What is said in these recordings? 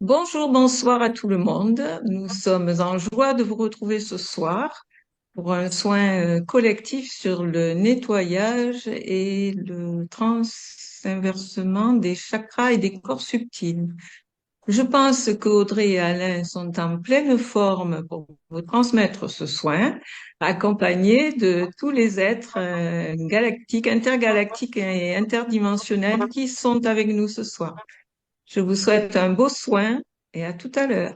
Bonjour, bonsoir à tout le monde. Nous sommes en joie de vous retrouver ce soir pour un soin collectif sur le nettoyage et le transinversement des chakras et des corps subtils. Je pense qu'Audrey et Alain sont en pleine forme pour vous transmettre ce soin, accompagnés de tous les êtres galactiques, intergalactiques et interdimensionnels qui sont avec nous ce soir. Je vous souhaite un beau soin et à tout à l'heure.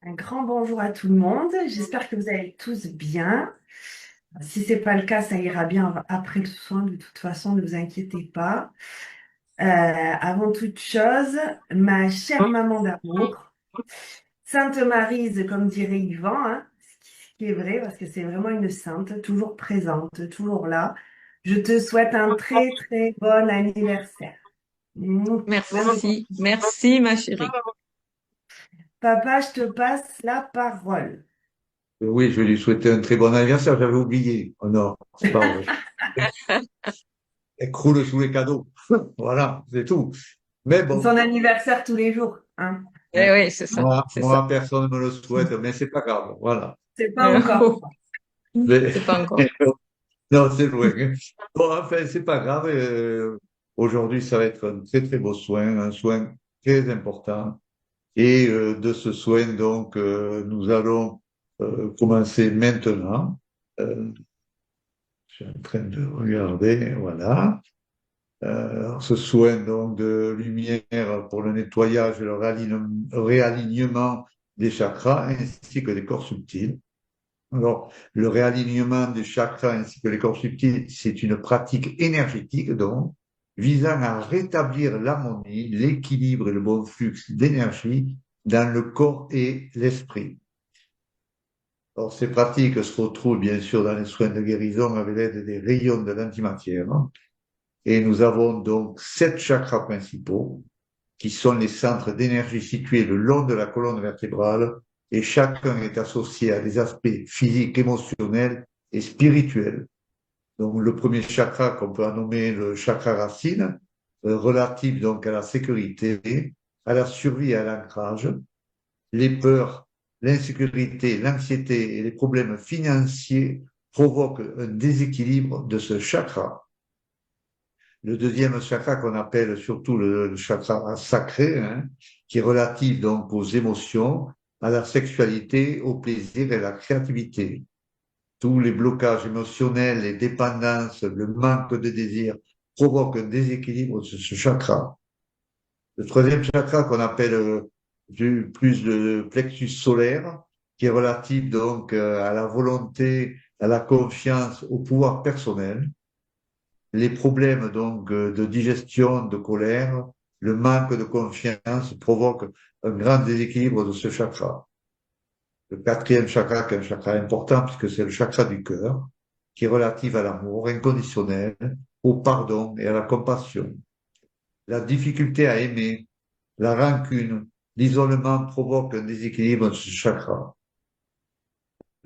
Un grand bonjour à tout le monde. J'espère que vous allez tous bien. Si c'est pas le cas, ça ira bien après le soin. De toute façon, ne vous inquiétez pas. Avant toute chose, ma chère maman d'amour, Sainte Maryse, comme dirait Yvan, hein, ce qui est vrai parce que c'est vraiment une sainte, toujours présente, toujours là. Je te souhaite un très très bon anniversaire. Mouah. Merci, merci ma chérie. Papa, je te passe la parole. Oui, je vais lui souhaiter un très bon anniversaire, j'avais oublié. Oh non, c'est pas vrai. Elle croule sous les cadeaux. Voilà, c'est tout. Mais C'est son bon, anniversaire tous les jours, hein. Eh hein, oui, c'est ça, c'est ça. moi, personne ne me le souhaite, mais c'est pas grave. Voilà. C'est pas encore. Mais- C'est pas encore. non, c'est vrai. Bon, enfin, c'est pas grave. Aujourd'hui, ça va être un très, très beau soin, un soin très important. Et de ce soin, donc, nous allons commencer maintenant. Euh, je suis en train de regarder, voilà. Alors, ce soin donc de lumière pour le nettoyage et le réalignement des chakras ainsi que des corps subtils. Alors, le réalignement des chakras ainsi que les corps subtils, c'est une pratique énergétique donc visant à rétablir l'harmonie, l'équilibre et le bon flux d'énergie dans le corps et l'esprit. Alors, ces pratiques se retrouvent bien sûr dans les soins de guérison avec l'aide des rayons de l'antimatière. Et nous avons donc 7 chakras principaux qui sont les centres d'énergie situés le long de la colonne vertébrale et chacun est associé à des aspects physiques, émotionnels et spirituels. Donc le premier chakra qu'on peut nommer le chakra racine, relatif donc à la sécurité, à la survie et à l'ancrage. Les peurs, l'insécurité, l'anxiété et les problèmes financiers provoquent un déséquilibre de ce chakra. Le deuxième chakra qu'on appelle surtout le chakra sacré, hein, qui est relatif donc aux émotions, à la sexualité, au plaisir et à la créativité. Tous les blocages émotionnels, les dépendances, le manque de désir provoquent un déséquilibre de ce chakra. Le troisième chakra qu'on appelle plus le plexus solaire, qui est relatif donc à la volonté, à la confiance, au pouvoir personnel. Les problèmes donc de digestion, de colère, le manque de confiance provoquent un grand déséquilibre de ce chakra. Le quatrième chakra, qui est un chakra important, puisque c'est le chakra du cœur, qui est relatif à l'amour inconditionnel, au pardon et à la compassion. La difficulté à aimer, la rancune, l'isolement provoquent un déséquilibre de ce chakra.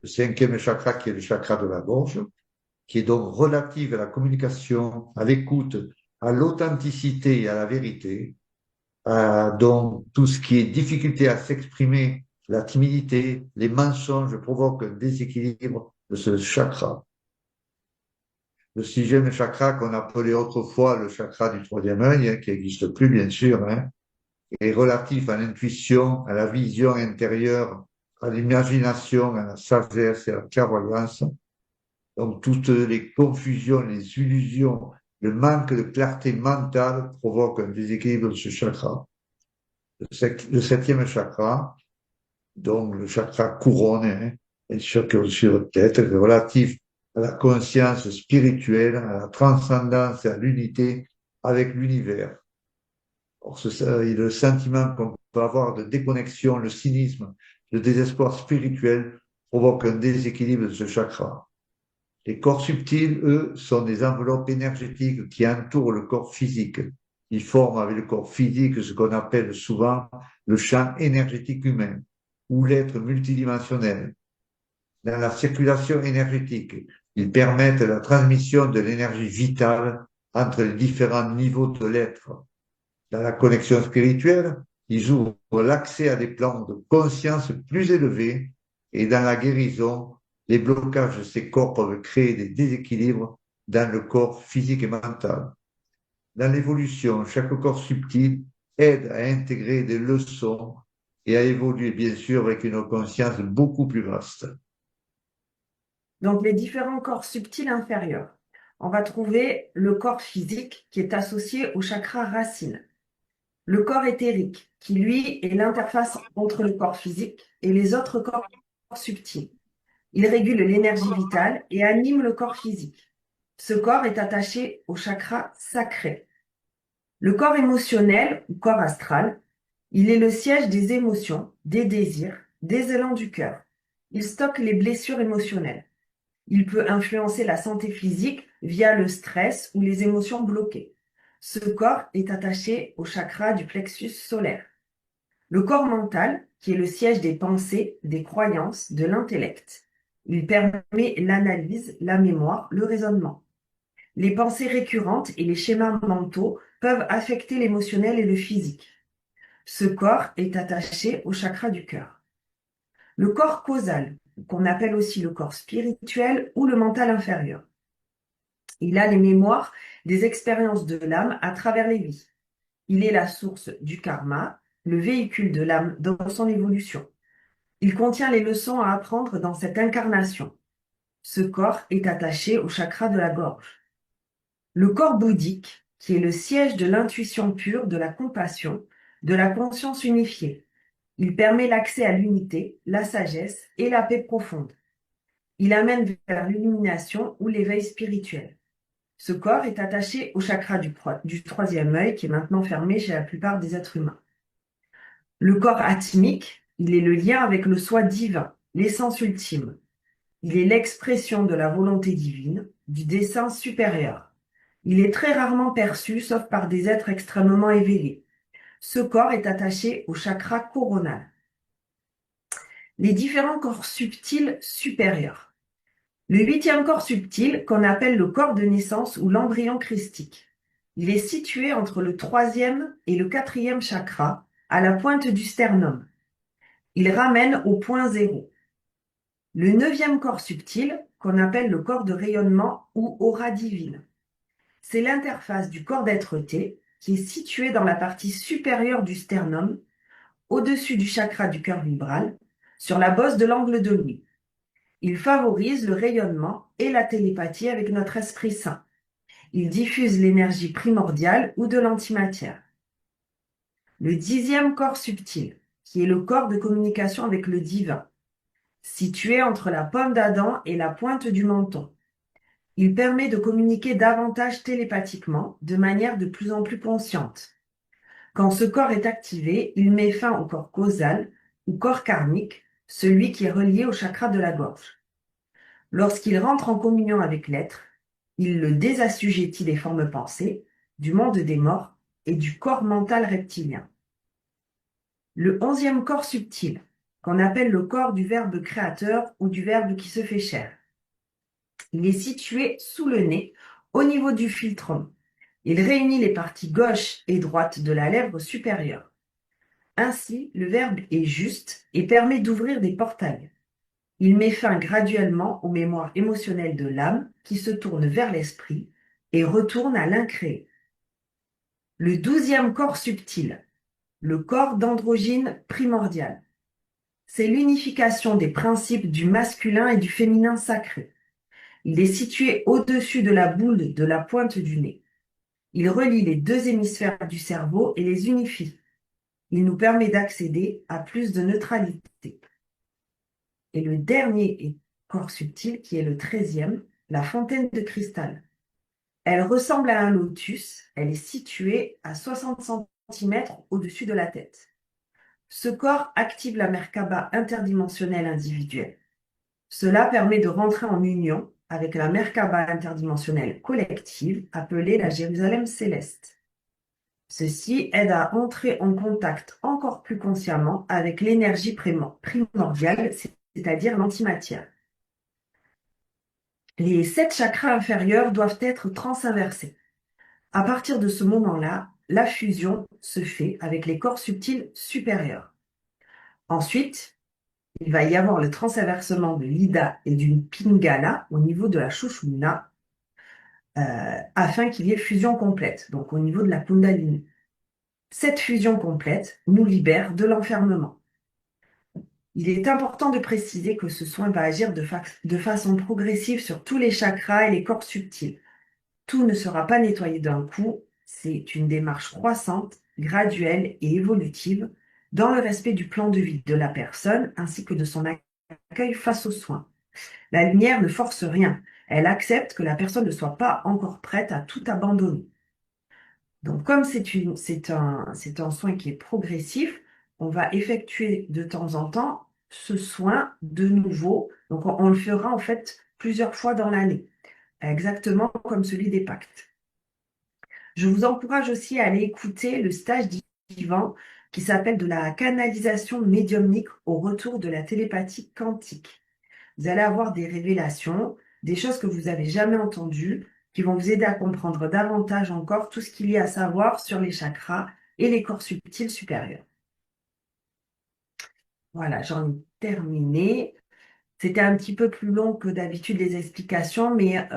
Le cinquième chakra, qui est le chakra de la gorge, qui est donc relative à la communication, à l'écoute, à l'authenticité et à la vérité, à donc tout ce qui est difficulté à s'exprimer, la timidité, les mensonges provoquent un déséquilibre de ce chakra. Le sixième chakra qu'on appelait autrefois le chakra du troisième œil, hein, qui n'existe plus bien sûr, hein, est relatif à l'intuition, à la vision intérieure, à l'imagination, à la sagesse et à la clairvoyance. Donc, toutes les confusions, les illusions, le manque de clarté mentale provoquent un déséquilibre de ce chakra. Le septième chakra, donc le chakra couronne, hein, et le chakra sur la tête, est relatif à la conscience spirituelle, à la transcendance et à l'unité avec l'univers. Le sentiment qu'on peut avoir de déconnexion, le cynisme, le désespoir spirituel provoque un déséquilibre de ce chakra. Les corps subtils, eux, sont des enveloppes énergétiques qui entourent le corps physique. Ils forment avec le corps physique ce qu'on appelle souvent le champ énergétique humain ou l'être multidimensionnel. Dans la circulation énergétique, ils permettent la transmission de l'énergie vitale entre les différents niveaux de l'être. Dans la connexion spirituelle, ils ouvrent l'accès à des plans de conscience plus élevés et dans la guérison, les blocages de ces corps peuvent créer des déséquilibres dans le corps physique et mental. Dans l'évolution, chaque corps subtil aide à intégrer des leçons et à évoluer, bien sûr, avec une conscience beaucoup plus vaste. Donc, les différents corps subtils inférieurs. On va trouver le corps physique qui est associé au chakra racine. Le corps éthérique, qui lui est l'interface entre le corps physique et les autres corps subtils. Il régule l'énergie vitale et anime le corps physique. Ce corps est attaché au chakra sacré. Le corps émotionnel ou corps astral, il est le siège des émotions, des désirs, des élans du cœur. Il stocke les blessures émotionnelles. Il peut influencer la santé physique via le stress ou les émotions bloquées. Ce corps est attaché au chakra du plexus solaire. Le corps mental, qui est le siège des pensées, des croyances, de l'intellect. Il permet l'analyse, la mémoire, le raisonnement. Les pensées récurrentes et les schémas mentaux peuvent affecter l'émotionnel et le physique. Ce corps est attaché au chakra du cœur. Le corps causal, qu'on appelle aussi le corps spirituel ou le mental inférieur. Il a les mémoires des expériences de l'âme à travers les vies. Il est la source du karma, le véhicule de l'âme dans son évolution. Il contient les leçons à apprendre dans cette incarnation. Ce corps est attaché au chakra de la gorge. Le corps bouddhique, qui est le siège de l'intuition pure, de la compassion, de la conscience unifiée. Il permet l'accès à l'unité, la sagesse et la paix profonde. Il amène vers l'illumination ou l'éveil spirituel. Ce corps est attaché au chakra du troisième œil, qui est maintenant fermé chez la plupart des êtres humains. Le corps atmique, il est le lien avec le soi divin, l'essence ultime. Il est l'expression de la volonté divine, du dessein supérieur. Il est très rarement perçu, sauf par des êtres extrêmement éveillés. Ce corps est attaché au chakra coronal. Les différents corps subtils supérieurs. Le huitième corps subtil, qu'on appelle le corps de naissance ou l'embryon christique. Il est situé entre le troisième et le quatrième chakra, à la pointe du sternum. Il ramène au point zéro. Le neuvième corps subtil, qu'on appelle le corps de rayonnement ou aura divine. C'est l'interface du corps d'être-té qui est situé dans la partie supérieure du sternum, au-dessus du chakra du cœur vibral, sur la bosse de l'angle de l'ouïe. Il favorise le rayonnement et la télépathie avec notre esprit saint. Il diffuse l'énergie primordiale ou de l'antimatière. Le dixième corps subtil, qui est le corps de communication avec le divin, situé entre la pomme d'Adam et la pointe du menton. Il permet de communiquer davantage télépathiquement, de manière de plus en plus consciente. Quand ce corps est activé, il met fin au corps causal ou corps karmique, celui qui est relié au chakra de la gorge. Lorsqu'il rentre en communion avec l'être, il le désassujettit des formes pensées, du monde des morts et du corps mental reptilien. Le onzième corps subtil, qu'on appelle le corps du Verbe créateur ou du Verbe qui se fait chair. Il est situé sous le nez, au niveau du philtrum. Il réunit les parties gauche et droite de la lèvre supérieure. Ainsi, le verbe est juste et permet d'ouvrir des portails. Il met fin graduellement aux mémoires émotionnelles de l'âme qui se tourne vers l'esprit et retourne à l'incréé. Le douzième corps subtil, le corps d'androgyne primordial. C'est l'unification des principes du masculin et du féminin sacré. Il est situé au-dessus de la boule de la pointe du nez. Il relie les deux hémisphères du cerveau et les unifie. Il nous permet d'accéder à plus de neutralité. Et le dernier corps subtil, qui est le 13e, la fontaine de cristal. Elle ressemble à un lotus, elle est située à 60 cm au-dessus de la tête. Ce corps active la Merkaba interdimensionnelle individuelle. Cela permet de rentrer en union avec la Merkaba interdimensionnelle collective, appelée la Jérusalem céleste. Ceci aide à entrer en contact encore plus consciemment avec l'énergie primordiale, c'est-à-dire l'antimatière. Les 7 chakras inférieurs doivent être transinversés. À partir de ce moment-là, la fusion se fait avec les corps subtils supérieurs. Ensuite, il va y avoir le transversement de l'Ida et d'une Pingala au niveau de la Shushumna, afin qu'il y ait fusion complète, donc au niveau de la Kundalini. Cette fusion complète nous libère de l'enfermement. Il est important de préciser que ce soin va agir de façon progressive sur tous les chakras et les corps subtils. Tout ne sera pas nettoyé d'un coup, c'est une démarche croissante, graduelle et évolutive, dans le respect du plan de vie de la personne ainsi que de son accueil face aux soins. La lumière ne force rien, elle accepte que la personne ne soit pas encore prête à tout abandonner. Donc, comme c'est un soin qui est progressif, on va effectuer de temps en temps ce soin de nouveau. Donc, on le fera en fait plusieurs fois dans l'année, exactement comme celui des pactes. Je vous encourage aussi à aller écouter le stage d'Yvan qui s'appelle de la canalisation médiumnique au retour de la télépathie quantique. Vous allez avoir des révélations, des choses que vous n'avez jamais entendues, qui vont vous aider à comprendre davantage encore tout ce qu'il y a à savoir sur les chakras et les corps subtils supérieurs. Voilà, j'en ai terminé. C'était un petit peu plus long que d'habitude les explications, mais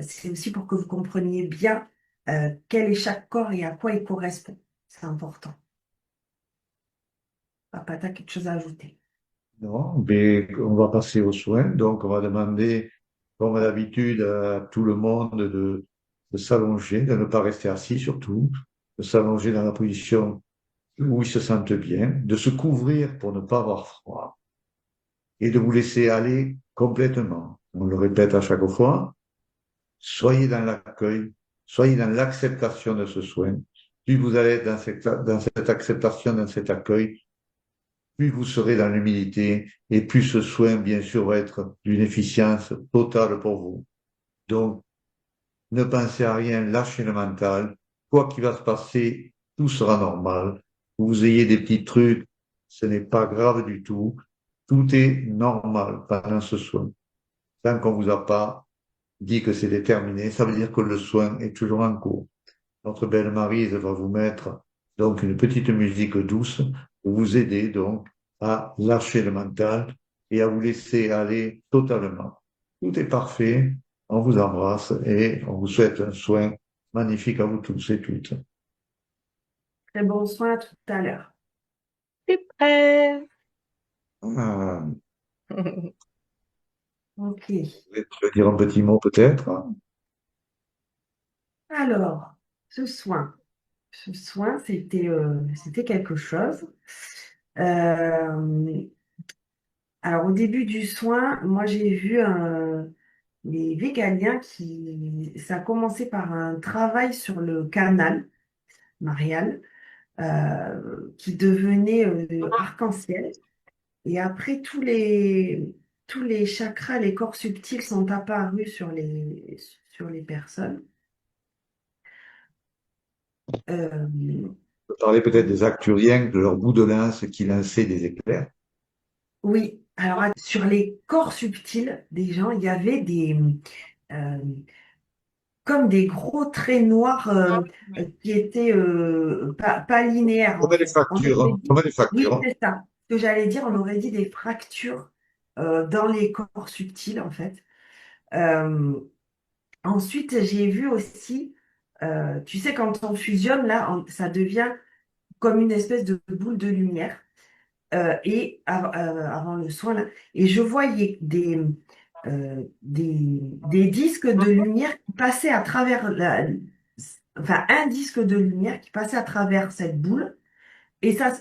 c'est aussi pour que vous compreniez bien quel est chaque corps et à quoi il correspond. C'est important. Papa, tu as quelque chose à ajouter? Non, mais on va passer aux soins. Donc, on va demander, comme d'habitude, à tout le monde de s'allonger, de ne pas rester assis surtout, de s'allonger dans la position où ils se sentent bien, de se couvrir pour ne pas avoir froid et de vous laisser aller complètement. On le répète à chaque fois. Soyez dans l'accueil, soyez dans l'acceptation de ce soin. Plus vous allez être dans cette acceptation, dans cet accueil, plus vous serez dans l'humilité et plus ce soin, bien sûr, va être d'une efficience totale pour vous. Donc, ne pensez à rien, lâchez le mental. Quoi qu'il va se passer, tout sera normal. Que vous ayez des petits trucs, ce n'est pas grave du tout. Tout est normal pendant ce soin. Tant qu'on vous a pas dit que c'est terminé, ça veut dire que le soin est toujours en cours. Notre belle Maryse va vous mettre donc une petite musique douce pour vous aider donc à lâcher le mental et à vous laisser aller totalement. Tout est parfait. On vous embrasse et on vous souhaite un soin magnifique à vous tous et toutes. Très bon soin à tout à l'heure. Super. Ah, Ok. tu veux dire un petit mot peut-être? Alors, ce soin. Ce soin, c'était quelque chose. Euh, alors, au début du soin, moi, j'ai vu les végaliens ça a commencé par un travail sur le canal marial qui devenait arc-en-ciel. Et après, tous les chakras, les corps subtils sont apparus sur les personnes. Euh, On peut parler peut-être des acturiens, de leur bout de lance qui lançait des éclairs. Oui, alors sur les corps subtils des gens, il y avait euh, comme des gros traits noirs qui étaient pas linéaires en Comme des fait. On fractures, aurait hein, dit, comme des oui, fractures. c'est ça. Ce que j'allais dire, on aurait dit des fractures dans les corps subtils en fait. Euh, Ensuite, j'ai vu aussi, tu sais, quand on fusionne, là, ça devient comme une espèce de boule de lumière. Avant le soin là, et je voyais des disques de lumière qui passaient à travers enfin un disque de lumière qui passait à travers cette boule et ça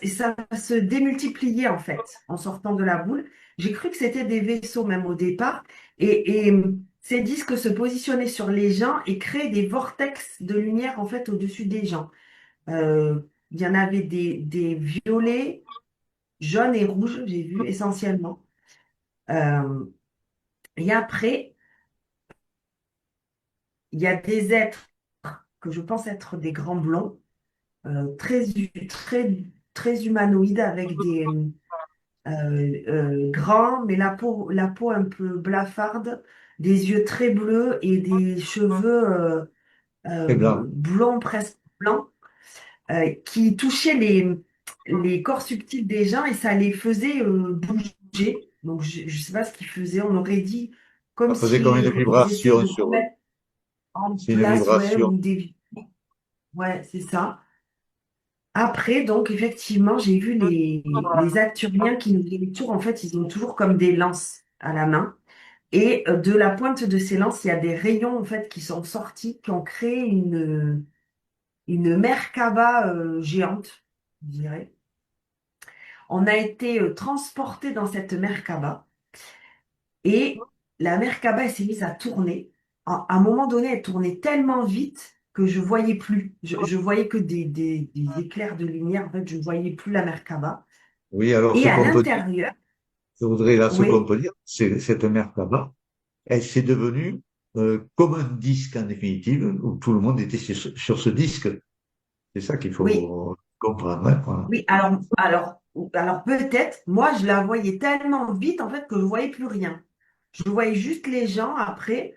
se démultipliait en fait en sortant de la boule. J'ai cru que c'était des vaisseaux même au départ et ces disques se positionnaient sur les gens et créaient des vortex de lumière en fait au-dessus des gens. Il y en avait des violets, jaune et rouge, j'ai vu essentiellement. Euh, et après, il y a des êtres que je pense être des grands blonds, très, très humanoïdes avec des grands, mais la peau un peu blafarde, des yeux très bleus et des cheveux Très blanc. blonds, presque blancs. qui touchait les corps subtils des gens et ça les faisait bouger. Donc, je ne sais pas ce qu'ils faisaient. On aurait dit comme Ça faisait comme une ils essayaient vibration de sur eux. remettre en C'est une place, ouais, vibration. ou des... Ouais, c'est ça. Après, donc, effectivement, j'ai vu les Acturiens qui nous les tours, en fait, ils ont toujours comme des lances à la main. Et de la pointe de ces lances, il y a des rayons, en fait, qui sont sortis, qui ont créé une Merkaba géante, je dirais. On a été transporté dans cette Merkaba et la Merkaba, elle s'est mise à tourner. À un moment donné, elle tournait tellement vite que je voyais plus. Je voyais que des éclairs de lumière. En fait, je ne voyais plus la Merkaba. Oui, alors Et ce à qu'on peut dire, l'intérieur, je voudrais là, ce qu'on oui, peut dire, c'est cette mer là-bas, elle s'est devenue comme un disque en définitive, où tout le monde était sur ce disque. C'est ça qu'il oui, faut comprendre, hein, voilà. oui. Alors peut-être, moi, je la voyais tellement vite, en fait, que je ne voyais plus rien. Je voyais juste les gens après,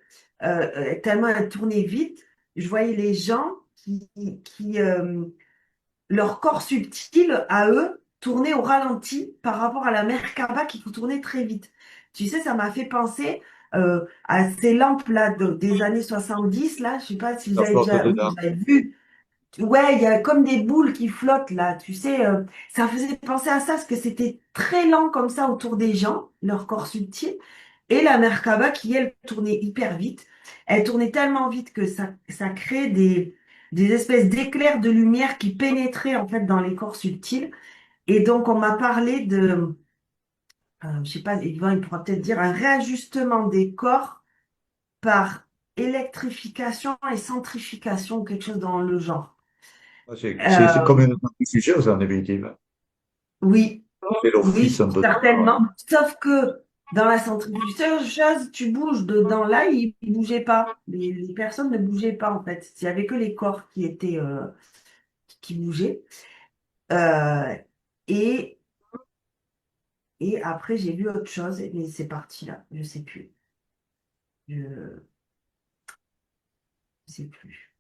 tellement elle tournait vite. Je voyais les gens qui leur corps subtil à eux tournait au ralenti par rapport à la Merkaba qui tournait très vite. Tu sais, ça m'a fait penser à ces lampes-là des années 70, là. Je sais pas si vous Ça avez flotte déjà dedans. vous avez vu. Ouais, il y a comme des boules qui flottent là, tu sais, ça faisait penser à ça parce que c'était très lent comme ça autour des gens, leur corps subtil, et la Merkaba qui, elle, tournait hyper vite. Elle tournait tellement vite que ça crée des espèces d'éclairs de lumière qui pénétraient en fait dans les corps subtils. Et donc, on m'a parlé de, je sais pas, Yvan, il pourra peut-être dire, un réajustement des corps par électrification et centrification ou quelque chose dans le genre. Ah, c'est Euh, comme une centrifugeuse en définitive. oui. C'est l'office Oui, un peu de ça. certainement. Sauf que dans la centrifugeuse, tu bouges dedans. Là, il ne bougeait pas. Les personnes ne bougeaient pas, en fait. Il n'y avait que les corps qui étaient qui bougeaient. Euh, et, et après, j'ai vu autre chose, mais c'est parti là. Je sais plus. Je sais plus.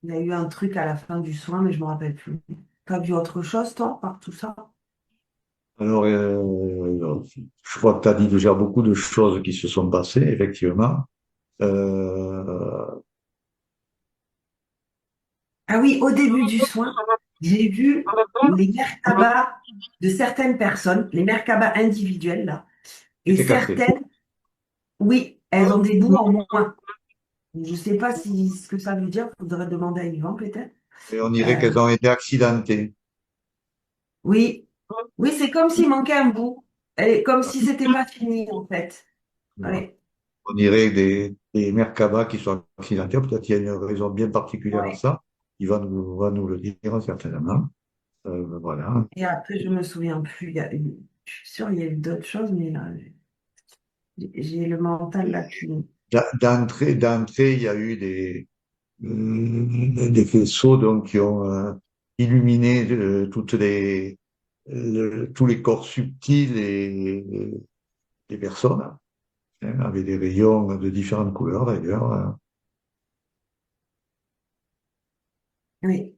Il y a eu un truc à la fin du soin, mais je ne me rappelle plus. Tu as vu autre chose, toi, par tout ça? Alors, je crois que tu as dit déjà beaucoup de choses qui se sont passées, effectivement. Euh, Ah oui, au début du soin, j'ai vu les merkabas de certaines personnes, les merkabas individuelles, là, et C'était cassé. certaines, oui, elles ont des bouts en moins. Je ne sais pas si ce que ça veut dire, il faudrait demander à Yvan peut-être. Et on dirait Euh, qu'elles ont été accidentées. oui, oui, c'est comme s'il manquait un bout, et comme si c'était pas fini en fait. Voilà. Oui, On dirait des Merkabah qui sont accidentées. Peut-être qu'il y a une raison bien particulière à oui. ça. Il va nous le dire certainement. Voilà. Et après, je me souviens plus. Je suis sûre, il y a eu d'autres choses, mais là, j'ai le mental là-dessus. D'entrée, il y a eu des faisceaux donc, qui ont illuminé tous les corps subtils et des personnes, hein, avec des rayons de différentes couleurs d'ailleurs. Oui.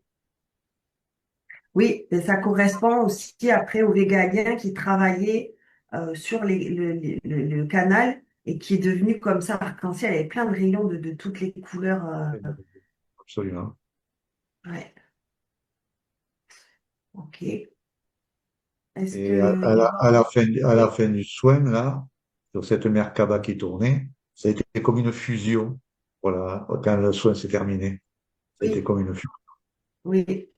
Oui, et ça correspond aussi après aux végaliens qui travaillaient sur le canal et qui est devenu comme ça arc-en-ciel, avec plein de rayons de toutes les couleurs. Absolument. Ouais, ok. Est-ce Et que à la oui, fin du soin, là, sur cette Merkaba qui tournait, ça a été comme une fusion. Voilà, quand le soin s'est terminé. Ça a été oui, comme une fusion. oui,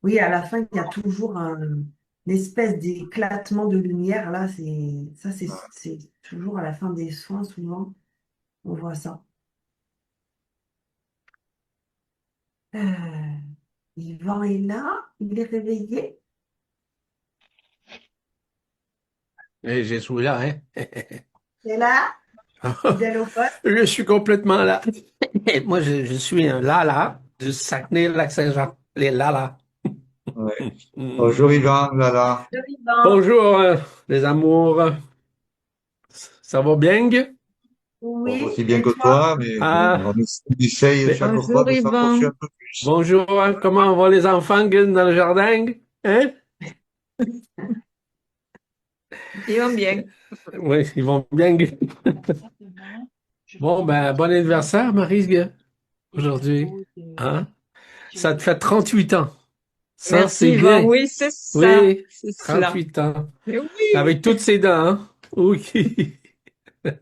oui, à la fin, il y a toujours une espèce d'éclatement de lumière. Là, c'est toujours à la fin des soins, souvent, on voit ça. Euh, Yvan est là, il est réveillé, Et je suis là, hein. il est là, fidèle au poste. Je suis complètement là. Moi, je suis un Lala du Saguenay-Lac-Saint-Jean. Les Lala. Ouais. Hmm. Bonjour Yvan, là. Le vivant. Bonjour, les amours. Ça va bien? Pas Oui, aussi bien et que toi? toi, mais Ah, on essaye mais chaque fois Bonjour de s'approcher Yvan. un peu plus. bonjour, hein, comment vont les enfants Gun, dans le jardin? Hein? Ils vont bien. Oui, ils vont bien. Bon, ben, bon anniversaire, Marie, aujourd'hui. Hein? Ça te fait 38 ans. Ça, c'est Merci Yvan. bien. Oui, c'est ça. Oui, C'est cela. 38 ans. Mais oui, Avec toutes ses dents, hein? Oui. Bon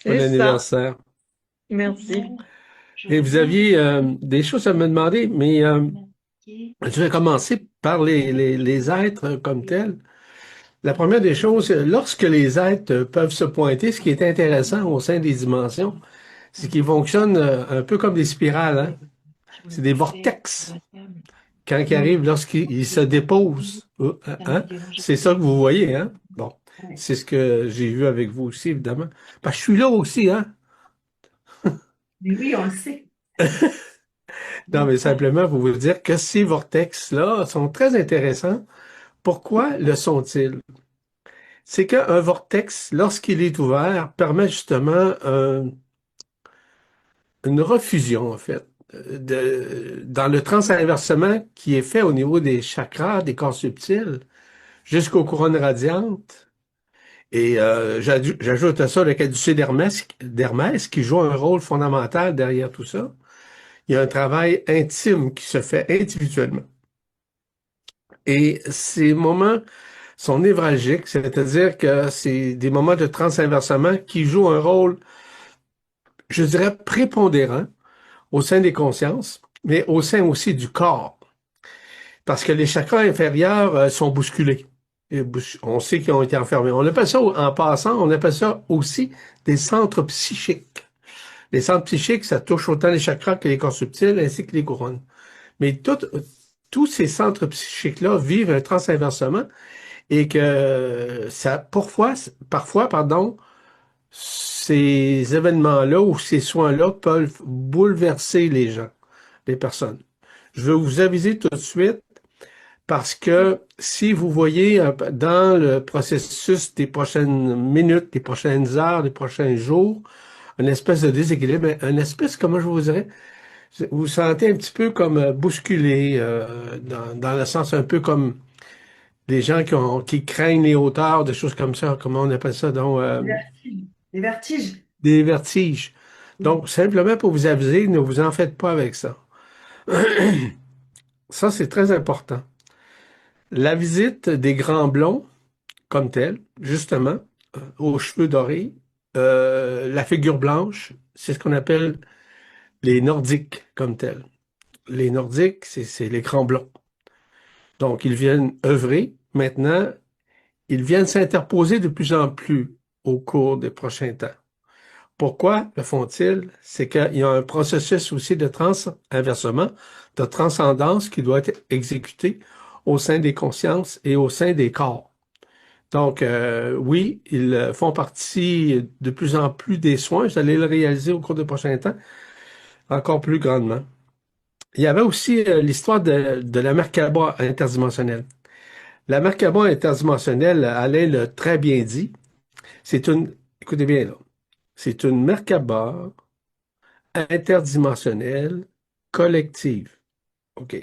c'est ça. anniversaire. Merci. Et vous aviez des choses à me demander, mais je vais commencer par les êtres comme tels. La première des choses, lorsque les êtres peuvent se pointer, ce qui est intéressant au sein des dimensions, c'est qu'ils fonctionnent un peu comme des spirales, hein? C'est des vortex. Quand ils arrivent, lorsqu'ils se déposent, hein? C'est ça que vous voyez, hein? Bon, Ouais. c'est ce que j'ai vu avec vous aussi, évidemment. Parce que je suis là aussi, hein? Mais oui, on le sait. Non, mais simplement pour vous dire que ces vortex-là sont très intéressants. Pourquoi le sont-ils? C'est qu'un vortex, lorsqu'il est ouvert, permet justement une refusion, en fait, dans le transinversement qui est fait au niveau des chakras, des corps subtils, jusqu'aux couronnes radiantes. Et j'ajoute à ça le caducée d'Hermès, qui joue un rôle fondamental derrière tout ça. Il y a un travail intime qui se fait individuellement. Et ces moments sont névralgiques, c'est-à-dire que c'est des moments de transinversement qui jouent un rôle, je dirais, prépondérant au sein des consciences, mais au sein aussi du corps. Parce que les chakras inférieurs sont bousculés. Et on sait qu'ils ont été enfermés. On appelle ça, en passant, on appelle ça aussi des centres psychiques. Les centres psychiques, ça touche autant les chakras que les corps subtils, ainsi que les couronnes. Mais tous ces centres psychiques-là vivent un transinversement et que ça, parfois, pardon, ces événements-là ou ces soins-là peuvent bouleverser les gens, les personnes. Je veux vous aviser tout de suite parce que si vous voyez dans le processus des prochaines minutes, des prochaines heures, des prochains jours, une espèce de déséquilibre, une espèce, comment je vous dirais, vous vous sentez un petit peu comme bousculé, dans le sens un peu comme des gens qui craignent les hauteurs, des choses comme ça, comment on appelle ça, donc, Des vertiges. Des vertiges. des vertiges. Oui. Donc, simplement pour vous aviser, ne vous en faites pas avec ça. Ça, c'est très important. La visite des grands blonds, comme tel, justement, aux cheveux dorés, la figure blanche, c'est ce qu'on appelle les Nordiques, comme tel. Les Nordiques, c'est les grands blonds. Donc, ils viennent œuvrer. Maintenant, ils viennent s'interposer de plus en plus au cours des prochains temps. Pourquoi le font-ils? C'est qu'il y a un processus aussi de inversement, de transcendance qui doit être exécuté au sein des consciences et au sein des corps. Donc, oui, ils font partie de plus en plus des soins. Vous allez le réaliser au cours des prochains temps, encore plus grandement. Il y avait aussi l'histoire de la Merkaba interdimensionnelle. La Merkaba interdimensionnelle, Alain l'a très bien dit, c'est une, écoutez bien là, c'est une Merkaba interdimensionnelle collective. OK.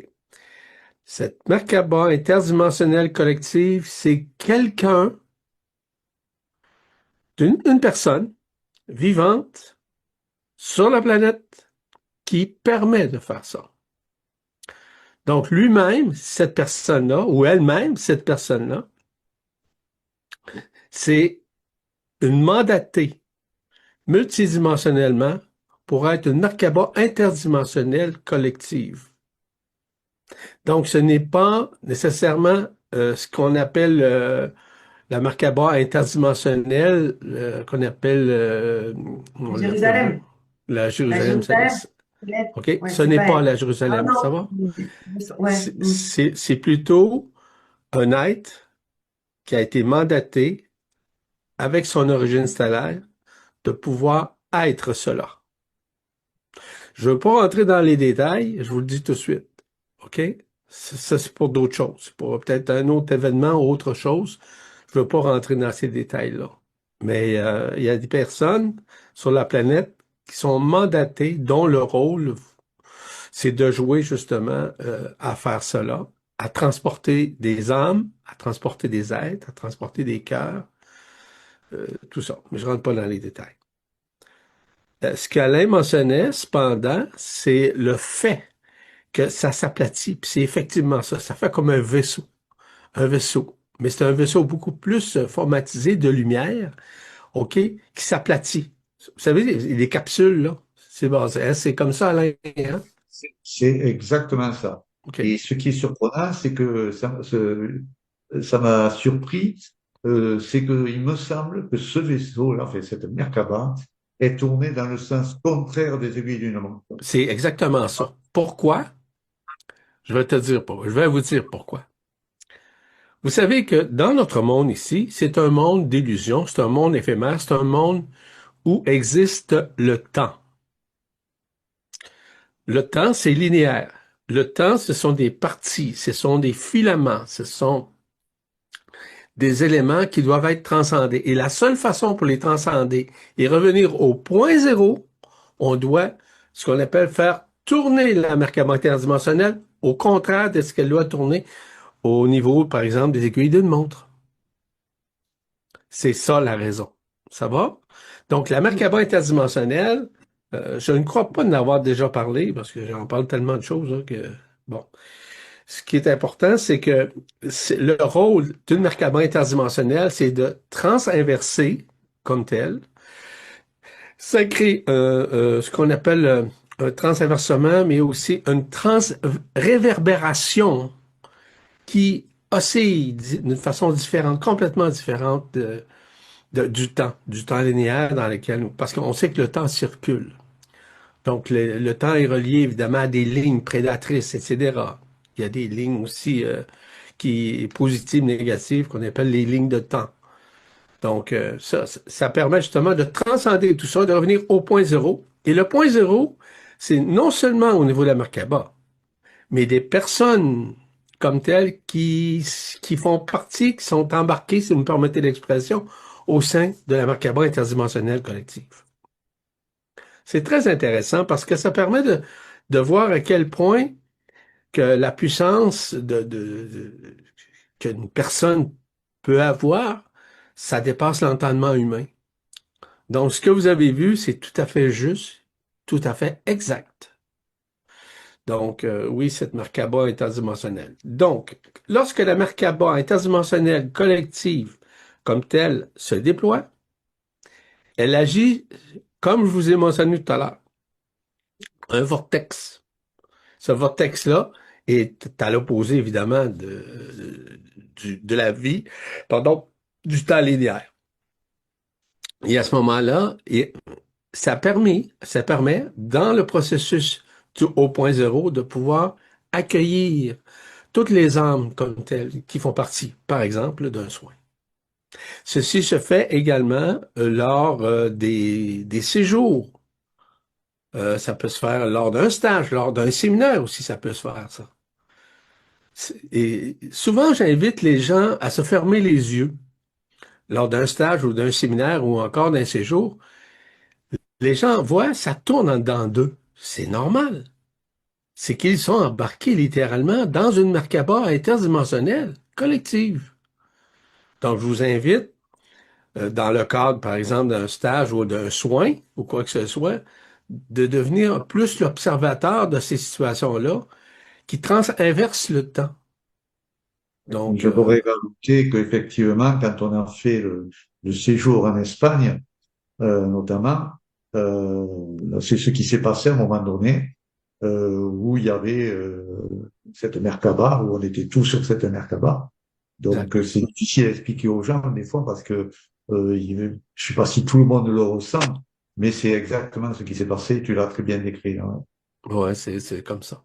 Cette Merkaba interdimensionnelle collective, c'est quelqu'un, une personne vivante sur la planète qui permet de faire ça. Donc lui-même, cette personne-là, ou elle-même, cette personne-là, c'est une mandatée multidimensionnellement pour être une Merkaba interdimensionnelle collective. Donc, ce n'est pas nécessairement ce qu'on appelle la Merkaba interdimensionnelle, qu'on appelle, on l'appelle donc, Jérusalem. la La Jérusalem Jérusalem. céleste. Céleste. OK? Ouais, Ce c'est n'est pas pas elle. la Ah Jérusalem, ça non. va? Ouais. C'est plutôt un être qui a été mandaté avec son origine stellaire de pouvoir être cela. Je ne veux pas rentrer dans les détails, je vous le dis tout de suite. OK? Ça, c'est pour d'autres choses. Pour peut-être un autre événement ou autre chose. Je ne veux pas rentrer dans ces détails-là. Mais il y a des personnes sur la planète qui sont mandatées, dont le rôle, c'est de jouer justement à faire cela, à transporter des âmes, à transporter des êtres, à transporter des cœurs, tout ça. Mais je rentre pas dans les détails. Ce qu'Alain mentionnait, cependant, c'est le fait que ça s'aplatit. Puis c'est effectivement ça. Ça fait comme un vaisseau. Un vaisseau. Mais c'est un vaisseau beaucoup plus formatisé de lumière, OK, qui s'aplatit. Vous savez, les capsules, là, c'est bon, c'est comme ça, Alain, hein? C'est exactement ça. OK. Et ce qui est surprenant, c'est que ça m'a surpris, c'est qu'il me semble que ce vaisseau-là, enfin, cette Merkaba, est tourné dans le sens contraire des aiguilles d'une montre. C'est exactement ça. Pourquoi? Je vais vous dire pourquoi. Vous savez que dans notre monde ici, c'est un monde d'illusions, c'est un monde éphémère, c'est un monde où existe le temps. Le temps, c'est linéaire. Le temps, ce sont des parties, ce sont des filaments, ce sont des éléments qui doivent être transcendés. Et la seule façon pour les transcender et revenir au point zéro, on doit, ce qu'on appelle faire tourner la Merkaba interdimensionnelle au contraire de ce qu'elle doit tourner au niveau, par exemple, des aiguilles d'une montre. C'est ça la raison. Ça va? Donc, la Merkaba interdimensionnelle, je ne crois pas en avoir déjà parlé parce que j'en parle tellement de choses là, que, bon. Ce qui est important, c'est que le rôle d'une Merkaba interdimensionnelle, c'est de transinverser comme tel. Ça crée ce qu'on appelle un transinversement, mais aussi une transréverbération qui oscille d'une façon différente, complètement différente du temps linéaire dans lequel nous... Parce qu'on sait que le temps circule. Donc, le temps est relié évidemment à des lignes prédatrices, etc. Il y a des lignes aussi qui positives, négatives, qu'on appelle les lignes de temps. Donc, ça permet justement de transcender tout ça, de revenir au point zéro. Et le point zéro, c'est non seulement au niveau de la Merkaba, mais des personnes comme telles qui font partie, qui sont embarquées, si vous me permettez l'expression, au sein de la Merkaba interdimensionnelle collective. C'est très intéressant parce que ça permet de voir à quel point que la puissance qu'une personne peut avoir, ça dépasse l'entendement humain. Donc, ce que vous avez vu, c'est tout à fait juste, tout à fait exact. Donc, oui, cette Merkaba interdimensionnelle. Donc, lorsque la Merkaba interdimensionnelle collective comme telle se déploie, elle agit, comme je vous ai mentionné tout à l'heure, un vortex. Ce vortex-là est à l'opposé, évidemment, de la vie, pardon, du temps linéaire. Et à ce moment-là, ça permet, dans le processus au point zéro, de pouvoir accueillir toutes les âmes comme telles qui font partie, par exemple, d'un soin. Ceci se fait également lors des séjours. Ça peut se faire lors d'un stage, lors d'un séminaire aussi, ça peut se faire, ça. Et souvent, j'invite les gens à se fermer les yeux lors d'un stage ou d'un séminaire ou encore d'un séjour. Les gens voient, ça tourne en dedans d'eux. C'est normal. C'est qu'ils sont embarqués littéralement dans une Merkaba interdimensionnelle collective. Donc, je vous invite, dans le cadre, par exemple, d'un stage ou d'un soin ou quoi que ce soit, de devenir plus l'observateur de ces situations-là qui inversent le temps. Donc, Je pourrais rajouter qu'effectivement, quand on a fait le séjour en Espagne, notamment, c'est ce qui s'est passé à un moment donné, où il y avait cette Merkaba, où on était tous sur cette Merkaba. Donc, exact. c'est difficile à expliquer aux gens des fois parce que je sais pas si tout le monde le ressent, mais c'est exactement ce qui s'est passé. Tu l'as très bien décrit, hein. Ouais, c'est comme ça.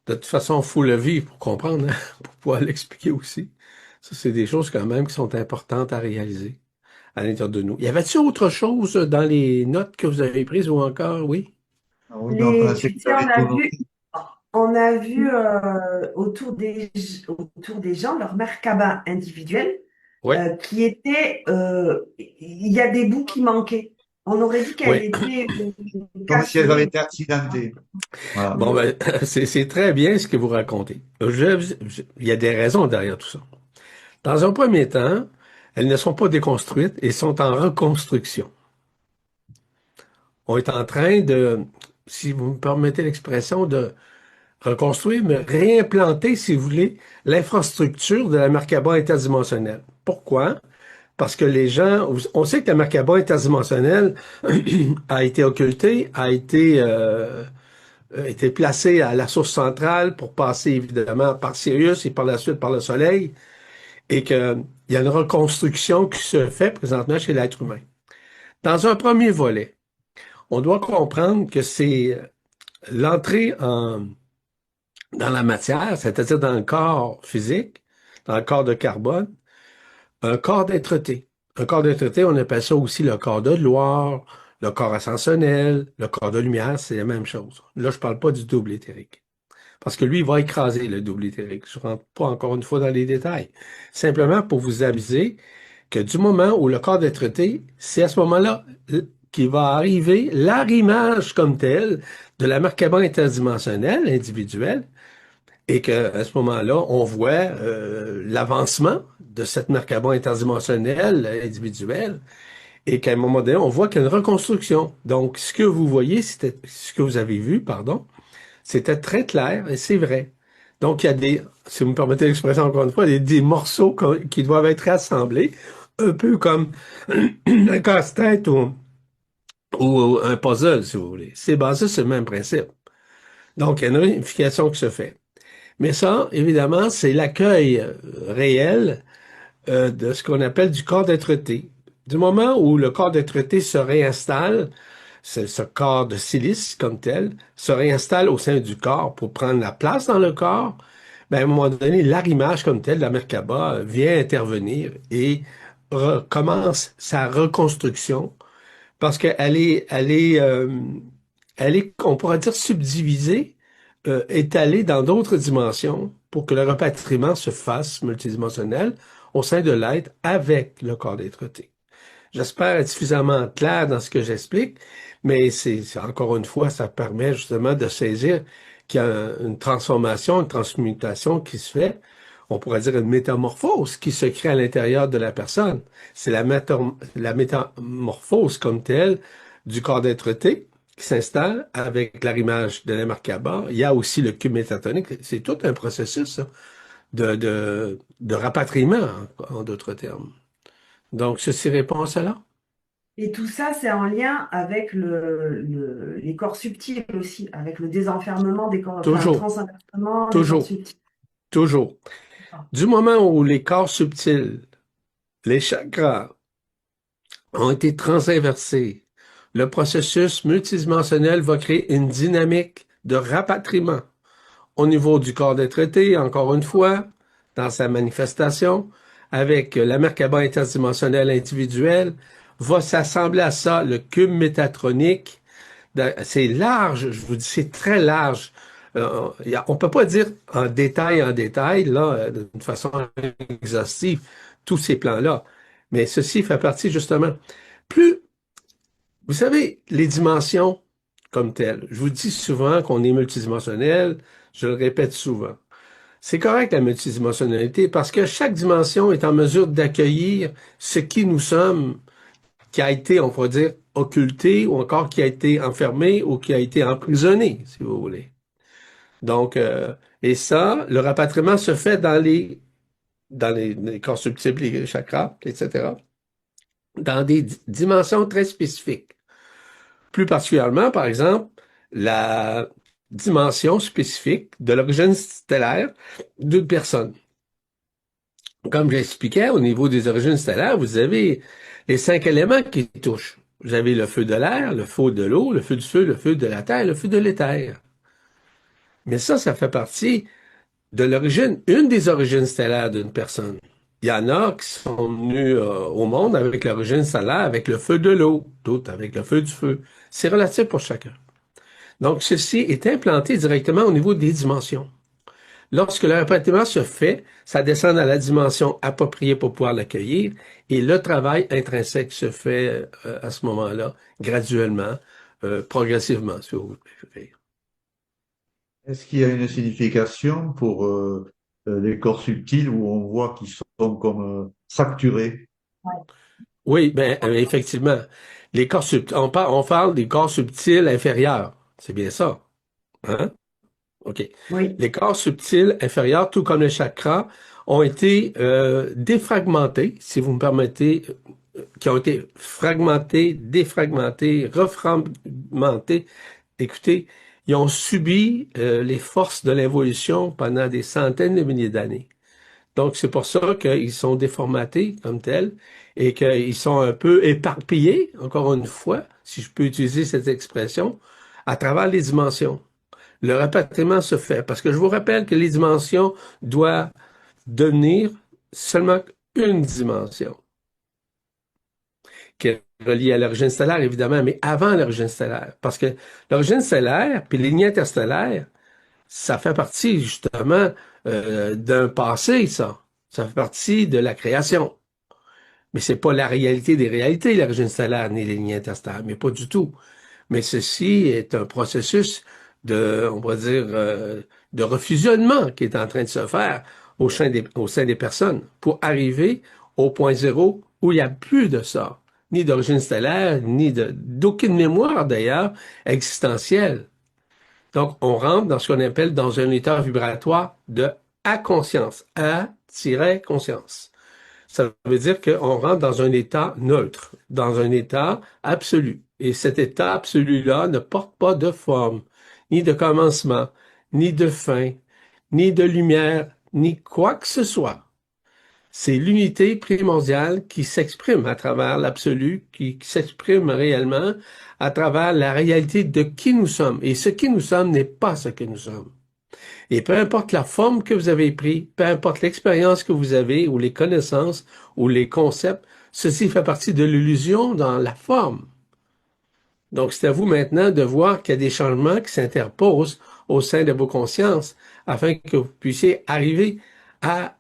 De toute façon, il faut le vivre pour comprendre, hein, pour pouvoir l'expliquer aussi. Ça, c'est des choses quand même qui sont importantes à réaliser à l'intérieur de nous. Y avait-il autre chose dans les notes que vous avez prises ou encore, oui? Ah oui, mais enfin, c'est Tu ça sais, les tournois. on a vu autour des gens leur Merkaba individuelle Oui, qui était, il y a des bouts qui manquaient. On aurait dit qu'elle oui. était Comme si elles avaient cassée. été accidentées. Voilà. Bon, Mm. ben, c'est très bien ce que vous racontez. Il y a des raisons derrière tout ça. Dans un premier temps, elles ne sont pas déconstruites et sont en reconstruction. On est en train de, si vous me permettez l'expression, de reconstruire, mais réimplanter, si vous voulez, l'infrastructure de la Merkaba interdimensionnelle. Pourquoi? Parce que les gens, on sait que la Merkaba interdimensionnelle a été occultée, a été placée à la source centrale pour passer évidemment par Sirius et par la suite par le Soleil, et qu'il y a une reconstruction qui se fait présentement chez l'être humain. Dans un premier volet, on doit comprendre que c'est l'entrée dans la matière, c'est-à-dire dans le corps physique, dans le corps de carbone, un corps d'être-té. Un corps d'être-té, on appelle ça aussi le corps de gloire, le corps ascensionnel, le corps de lumière, c'est la même chose. Là, je parle pas du double éthérique. Parce que lui, il va écraser le double éthérique. Je rentre pas encore une fois dans les détails. Simplement pour vous aviser que du moment où le corps d'être-té, c'est à ce moment-là qu'il va arriver l'arrimage comme tel de la Merkaba interdimensionnelle, individuelle, et qu'à ce moment-là, on voit l'avancement de cette Merkaba interdimensionnelle individuelle, et qu'à un moment donné, on voit qu'il y a une reconstruction. Donc, ce que vous voyez, c'était ce que vous avez vu, pardon, c'était très clair et c'est vrai. Donc, il y a des, si vous me permettez l'expression encore une fois, des morceaux qui doivent être rassemblés, un peu comme un casse-tête ou un puzzle, si vous voulez. C'est basé sur le même principe. Donc, il y a une réunification qui se fait. Mais ça, évidemment, c'est l'accueil réel de ce qu'on appelle du corps d'être-té. Du moment où le corps d'être-té se réinstalle, ce corps de silice comme tel, se réinstalle au sein du corps pour prendre la place dans le corps, ben, à un moment donné, l'arrimage comme tel, la Merkaba, vient intervenir et commence sa reconstruction parce qu'elle est, on pourrait dire, subdivisée, étalée dans d'autres dimensions pour que le repatriement se fasse multidimensionnel au sein de l'être avec le corps d'être-té. J'espère être suffisamment clair dans ce que j'explique, mais encore une fois, ça permet justement de saisir qu'il y a une transformation, une transmutation qui se fait. On pourrait dire une métamorphose qui se crée à l'intérieur de la personne. C'est la métamorphose comme telle du corps d'être-té qui s'installe avec l'arrimage de la Merkaba. Il y a aussi le cube métatonique. C'est tout un processus ça, de rapatriement, en d'autres termes. Donc, ceci répond à cela? Et tout ça, c'est en lien avec les corps subtils aussi, avec le désenfermement des corps, enfin, le Toujours, transinversement des corps toujours, subtils. toujours. Du moment où les corps subtils, les chakras ont été transinversés, le processus multidimensionnel va créer une dynamique de rapatriement au niveau du corps d'être-té, encore une fois, dans sa manifestation, avec la Merkaba interdimensionnelle individuelle, va s'assembler à ça le cube métatronique. C'est large, je vous dis, c'est très large. On peut pas dire en détail, là, d'une façon exhaustive, tous ces plans-là. Mais ceci fait partie, justement. Plus, vous savez, les dimensions comme telles. Je vous dis souvent qu'on est multidimensionnel, je le répète souvent. C'est correct la multidimensionnalité parce que chaque dimension est en mesure d'accueillir ce qui nous sommes, qui a été, on pourrait dire, occulté ou encore qui a été enfermé ou qui a été emprisonné, si vous voulez. Donc, et ça, le rapatriement se fait dans les corps subtils, les chakras, etc., dans des dimensions très spécifiques. Plus particulièrement, par exemple, la dimension spécifique de l'origine stellaire d'une personne. Comme j'expliquais, au niveau des origines stellaires, vous avez les 5 éléments qui touchent. Vous avez le feu de l'air, le feu de l'eau, le feu du feu, le feu de la terre, le feu de l'éther. Mais ça fait partie de l'origine, une des origines stellaires d'une personne. Il y en a qui sont venus au monde avec l'origine stellaire, avec le feu de l'eau, d'autres avec le feu du feu. C'est relatif pour chacun. Donc, ceci est implanté directement au niveau des dimensions. Lorsque le rapatriement se fait, ça descend dans la dimension appropriée pour pouvoir l'accueillir et le travail intrinsèque se fait à ce moment-là, graduellement, progressivement, si vous préférez. Est-ce qu'il y a une signification pour les corps subtils où on voit qu'ils sont comme fracturés? Oui, ben effectivement, les corps subtils, on parle des corps subtils inférieurs, c'est bien ça, hein? OK. Oui, Les corps subtils inférieurs, tout comme les chakras, ont été défragmentés, si vous me permettez, qui ont été fragmentés, défragmentés, refragmentés. Écoutez, ils ont subi les forces de l'évolution pendant des centaines de milliers d'années. Donc, c'est pour ça qu'ils sont déformatés comme tels et qu'ils sont un peu éparpillés, encore une fois, si je peux utiliser cette expression, à travers les dimensions. Le rapatriement se fait parce que je vous rappelle que les dimensions doivent devenir seulement une dimension qui est reliée à l'origine stellaire, évidemment, mais avant l'origine stellaire. Parce que l'origine stellaire puis les lignes interstellaires, ça fait partie justement d'un passé, ça. Ça fait partie de la création. Mais c'est pas la réalité des réalités, l'origine stellaire, ni les lignes interstellaires, mais pas du tout. Mais ceci est un processus on va dire, de refusionnement qui est en train de se faire au sein des personnes pour arriver au point zéro où il n'y a plus de ça, ni d'origine stellaire, d'aucune mémoire d'ailleurs existentielle. Donc, on rentre dans ce qu'on appelle dans un état vibratoire de inconscience, A-conscience. Ça veut dire qu'on rentre dans un état neutre, dans un état absolu. Et cet état absolu-là ne porte pas de forme, ni de commencement, ni de fin, ni de lumière, ni quoi que ce soit. C'est l'unité primordiale qui s'exprime à travers l'absolu, qui s'exprime réellement à travers la réalité de qui nous sommes. Et ce qui nous sommes n'est pas ce que nous sommes. Et peu importe la forme que vous avez pris, peu importe l'expérience que vous avez, ou les connaissances, ou les concepts, ceci fait partie de l'illusion dans la forme. Donc, c'est à vous maintenant de voir qu'il y a des changements qui s'interposent au sein de vos consciences afin que vous puissiez arriver à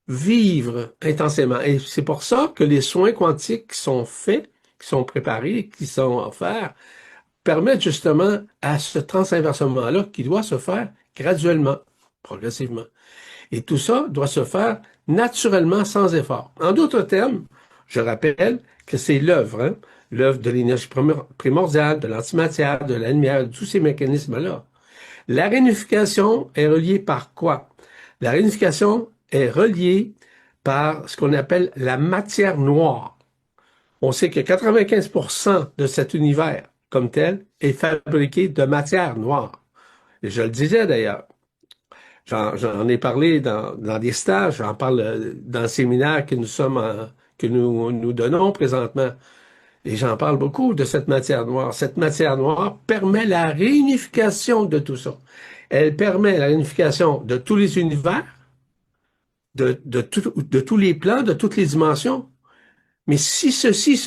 vivre intensément. Et c'est pour ça que les soins quantiques qui sont faits, qui sont préparés, qui sont offerts, permettent justement à ce transinversement-là qui doit se faire graduellement, progressivement. Et tout ça doit se faire naturellement, sans effort. En d'autres termes, je rappelle que c'est l'œuvre, hein, l'œuvre de l'énergie primordiale, de l'antimatière, de la lumière, de tous ces mécanismes-là. La réunification est reliée par quoi? La réunification est reliée par ce qu'on appelle la matière noire. On sait que 95% de cet univers, comme tel, est fabriqué de matière noire. Et je le disais d'ailleurs. J'en ai parlé dans des stages, j'en parle dans le séminaire que que nous donnons présentement. Et j'en parle beaucoup de cette matière noire. Cette matière noire permet la réunification de tout ça. Elle permet la réunification de tous les univers, de tous les plans, de toutes les dimensions. Mais si ceci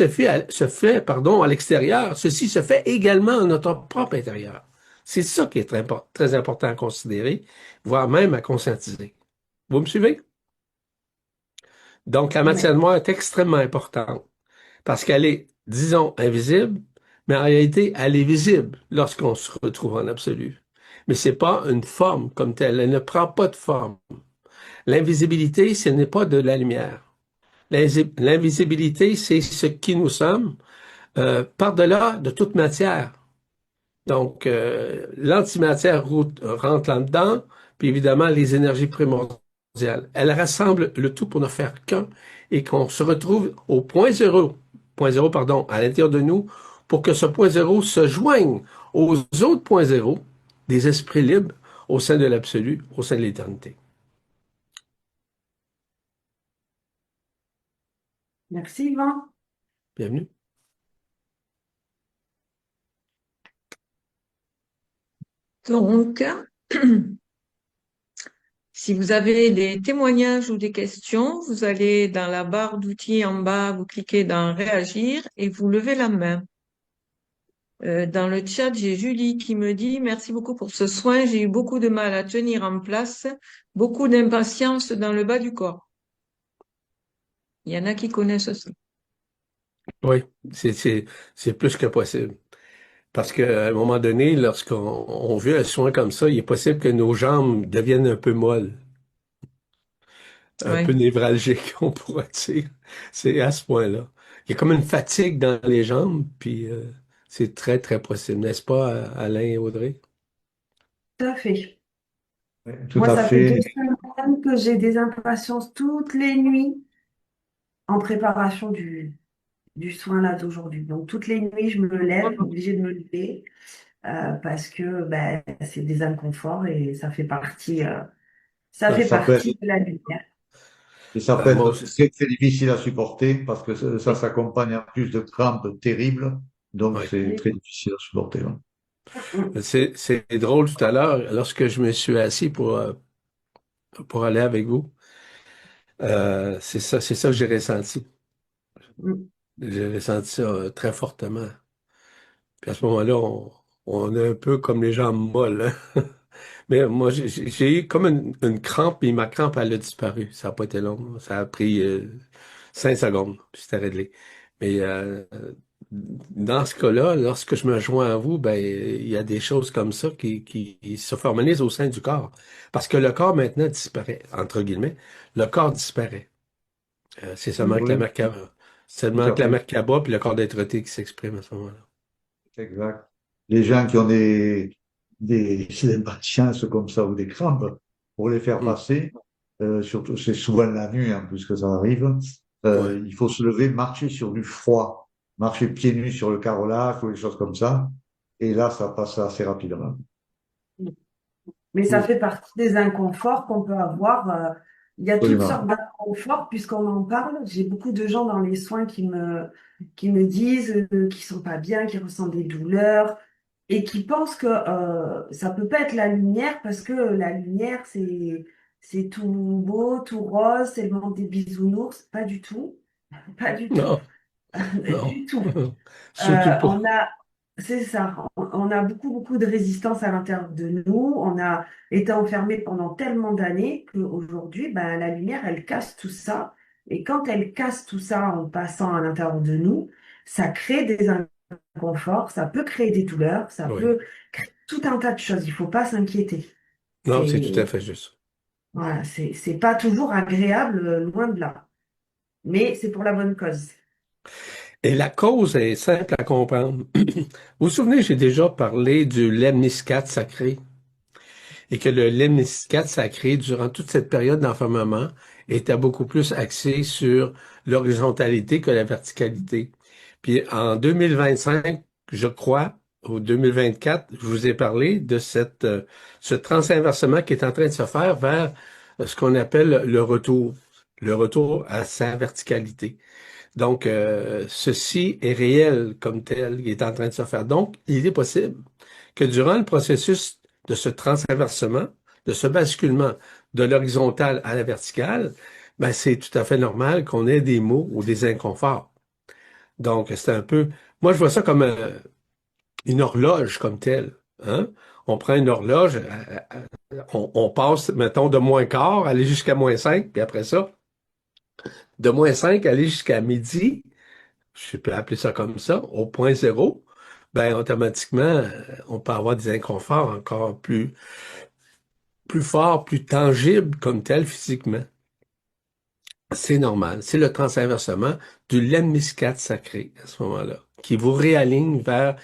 pardon, à l'extérieur, ceci se fait également en notre propre intérieur. C'est ça qui est très important à considérer, voire même à conscientiser. Vous me suivez? Donc, la oui. matière noire est extrêmement importante parce qu'elle est, disons, invisible, mais en réalité, elle est visible lorsqu'on se retrouve en absolu. Mais c'est pas une forme comme telle. Elle ne prend pas de forme. L'invisibilité, ce n'est pas de la lumière. L'invisibilité, c'est ce qui nous sommes par-delà de toute matière. Donc, l'antimatière rentre là-dedans, puis évidemment, les énergies primordiales. Elles rassemblent le tout pour ne faire qu'un et qu'on se retrouve au point zéro, pardon, à l'intérieur de nous, pour que ce point zéro se joigne aux autres points zéro des esprits libres au sein de l'absolu, au sein de l'éternité. Merci, Yvan. Bienvenue. Donc, si vous avez des témoignages ou des questions, vous allez dans la barre d'outils en bas, vous cliquez dans Réagir et vous levez la main. Dans le chat, j'ai Julie qui me dit, merci beaucoup pour ce soin. J'ai eu beaucoup de mal à tenir en place, beaucoup d'impatience dans le bas du corps. Il y en a qui connaissent ça. Oui, c'est plus que possible. Parce qu'à un moment donné, lorsqu'on veut un soin comme ça, il est possible que nos jambes deviennent un peu molles, un peu Oui. névralgiques, on pourrait dire. C'est à ce point-là. Il y a comme une fatigue dans les jambes, puis c'est très, très possible, n'est-ce pas, Alain et Audrey? Tout à fait. Oui, tout Moi, à ça fait fait. 2 semaines que j'ai des impatiences toutes les nuits en préparation du soin là d'aujourd'hui. Donc, toutes les nuits, je me lève, obligée de me lever parce que ben, c'est des inconforts et ça fait Ça peut être, partie de la lumière. et ça peut Moi être aussi. très, très difficile à supporter parce que ça s'accompagne en plus de crampes terribles. Donc, Oui. c'est Oui. très difficile à supporter, hein. Mm. C'est drôle tout à l'heure, lorsque je me suis assis pour aller avec vous, c'est ça que j'ai ressenti. Mm. J'ai ressenti ça très fortement. Puis à ce moment-là, on est un peu comme les jambes molles, hein. Mais moi, j'ai eu comme une crampe, et ma crampe, elle a disparu. Ça n'a pas été long. Ça a pris 5 secondes, puis c'était réglé. Mais dans ce cas-là, lorsque je me joins à vous, ben, il y a des choses comme ça qui se formalisent au sein du corps. Parce que le corps maintenant disparaît, entre guillemets. Le corps disparaît. C'est seulement que la Oui, Merkaba, tout seulement à que la fait. Merkaba puis le corps d'être-té qui s'exprime à ce moment-là. Exact. Les gens qui ont des impatiences comme ça ou des crampes, pour les faire Hum, passer, surtout, c'est souvent la nuit en plus que ça arrive, ouais. il faut se lever, marcher sur du froid, marcher pieds nus sur le carrelage ou des choses comme ça. Et là, ça passe assez rapidement. Mais ça Hum, fait partie des inconforts qu'on peut avoir. Il y a toutes sortes Absolument. d'inconforts puisqu'on en parle. J'ai beaucoup de gens dans les soins qui me disent qu'ils sont pas bien, qui ressentent des douleurs et qui pensent que ça peut pas être la lumière parce que la lumière, c'est tout beau, tout rose, c'est le monde des bisounours. Pas du tout. Pas du tout. non, non. Du tout. Surtout On pas. a, c'est ça, on a beaucoup, beaucoup de résistance à l'intérieur de nous. On a été enfermés pendant tellement d'années qu'aujourd'hui, ben, la lumière, elle casse tout ça. Et quand elle casse tout ça en passant à l'intérieur de nous, ça crée des inconforts, ça peut créer des douleurs, ça Oui. peut créer tout un tas de choses. Il faut pas s'inquiéter. Non, c'est tout à C'est, fait juste. voilà, c'est pas toujours agréable, loin de là. Mais c'est pour la bonne cause. Et la cause est simple à comprendre. Vous vous souvenez, j'ai déjà parlé du lemniscate sacré et que le lemniscate sacré, durant toute cette période d'enfermement, était beaucoup plus axé sur l'horizontalité que la verticalité. Puis en 2025, je crois, ou 2024, je vous ai parlé de ce transinversement qui est en train de se faire vers ce qu'on appelle le retour à sa verticalité. Donc, ceci est réel comme tel, il est en train de se faire. Donc, il est possible que durant le processus de ce transinversement, de ce basculement de l'horizontale à la verticale, ben, c'est tout à fait normal qu'on ait des maux ou des inconforts. Donc, c'est un peu, moi, je vois ça comme une horloge comme telle, hein? On prend une horloge, on passe, mettons, de moins quart, aller jusqu'à moins 5, puis après ça, de moins 5, aller jusqu'à midi, je peux appeler ça comme ça, au point zéro, ben automatiquement, on peut avoir des inconforts encore plus forts, plus tangibles comme tel physiquement. C'est normal. C'est le transinversement du lemniscate sacré à ce moment-là, qui vous réaligne vers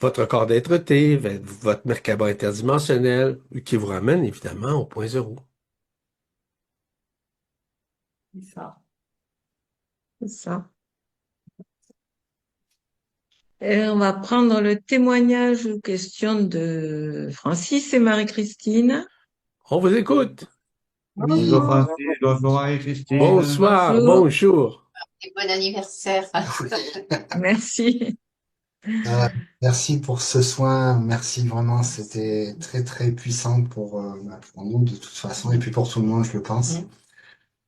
votre corps d'être-té, vers votre Merkaba interdimensionnel, qui vous ramène évidemment au point zéro. C'est ça. C'est ça. Et on va prendre le témoignage ou question de Francis et Marie-Christine. On vous écoute. Bonjour Bonjour. Francis, bonjour Marie-Christine. Bonsoir, Bonjour. bonjour. Et bon anniversaire. Merci. Euh, Merci pour ce soin. Merci vraiment. C'était très très puissant pour nous de toute façon et puis pour tout le monde, je le pense.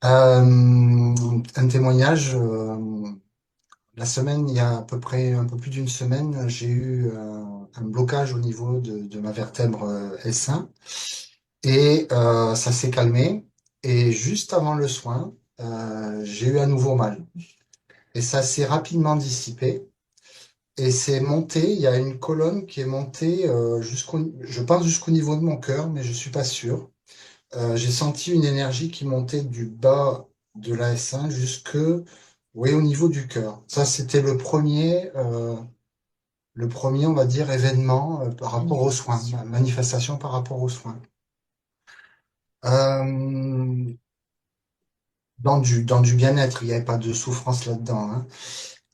Un témoignage. la semaine, il y a à peu près un peu plus d'une semaine, j'ai eu un blocage au niveau de ma vertèbre S1 et ça s'est calmé. Et juste avant le soin, j'ai eu à nouveau mal. Et ça s'est rapidement dissipé. Et c'est monté, il y a une colonne qui est montée je pense jusqu'au niveau de mon cœur, mais je suis pas sûr. J'ai senti une énergie qui montait du bas de la S1 oui, au niveau du cœur. Ça, c'était le premier, on va dire, événement par rapport aux soins, manifestation par rapport aux soins. Euh, dans du bien-être, il n'y avait pas de souffrance là-dedans, hein.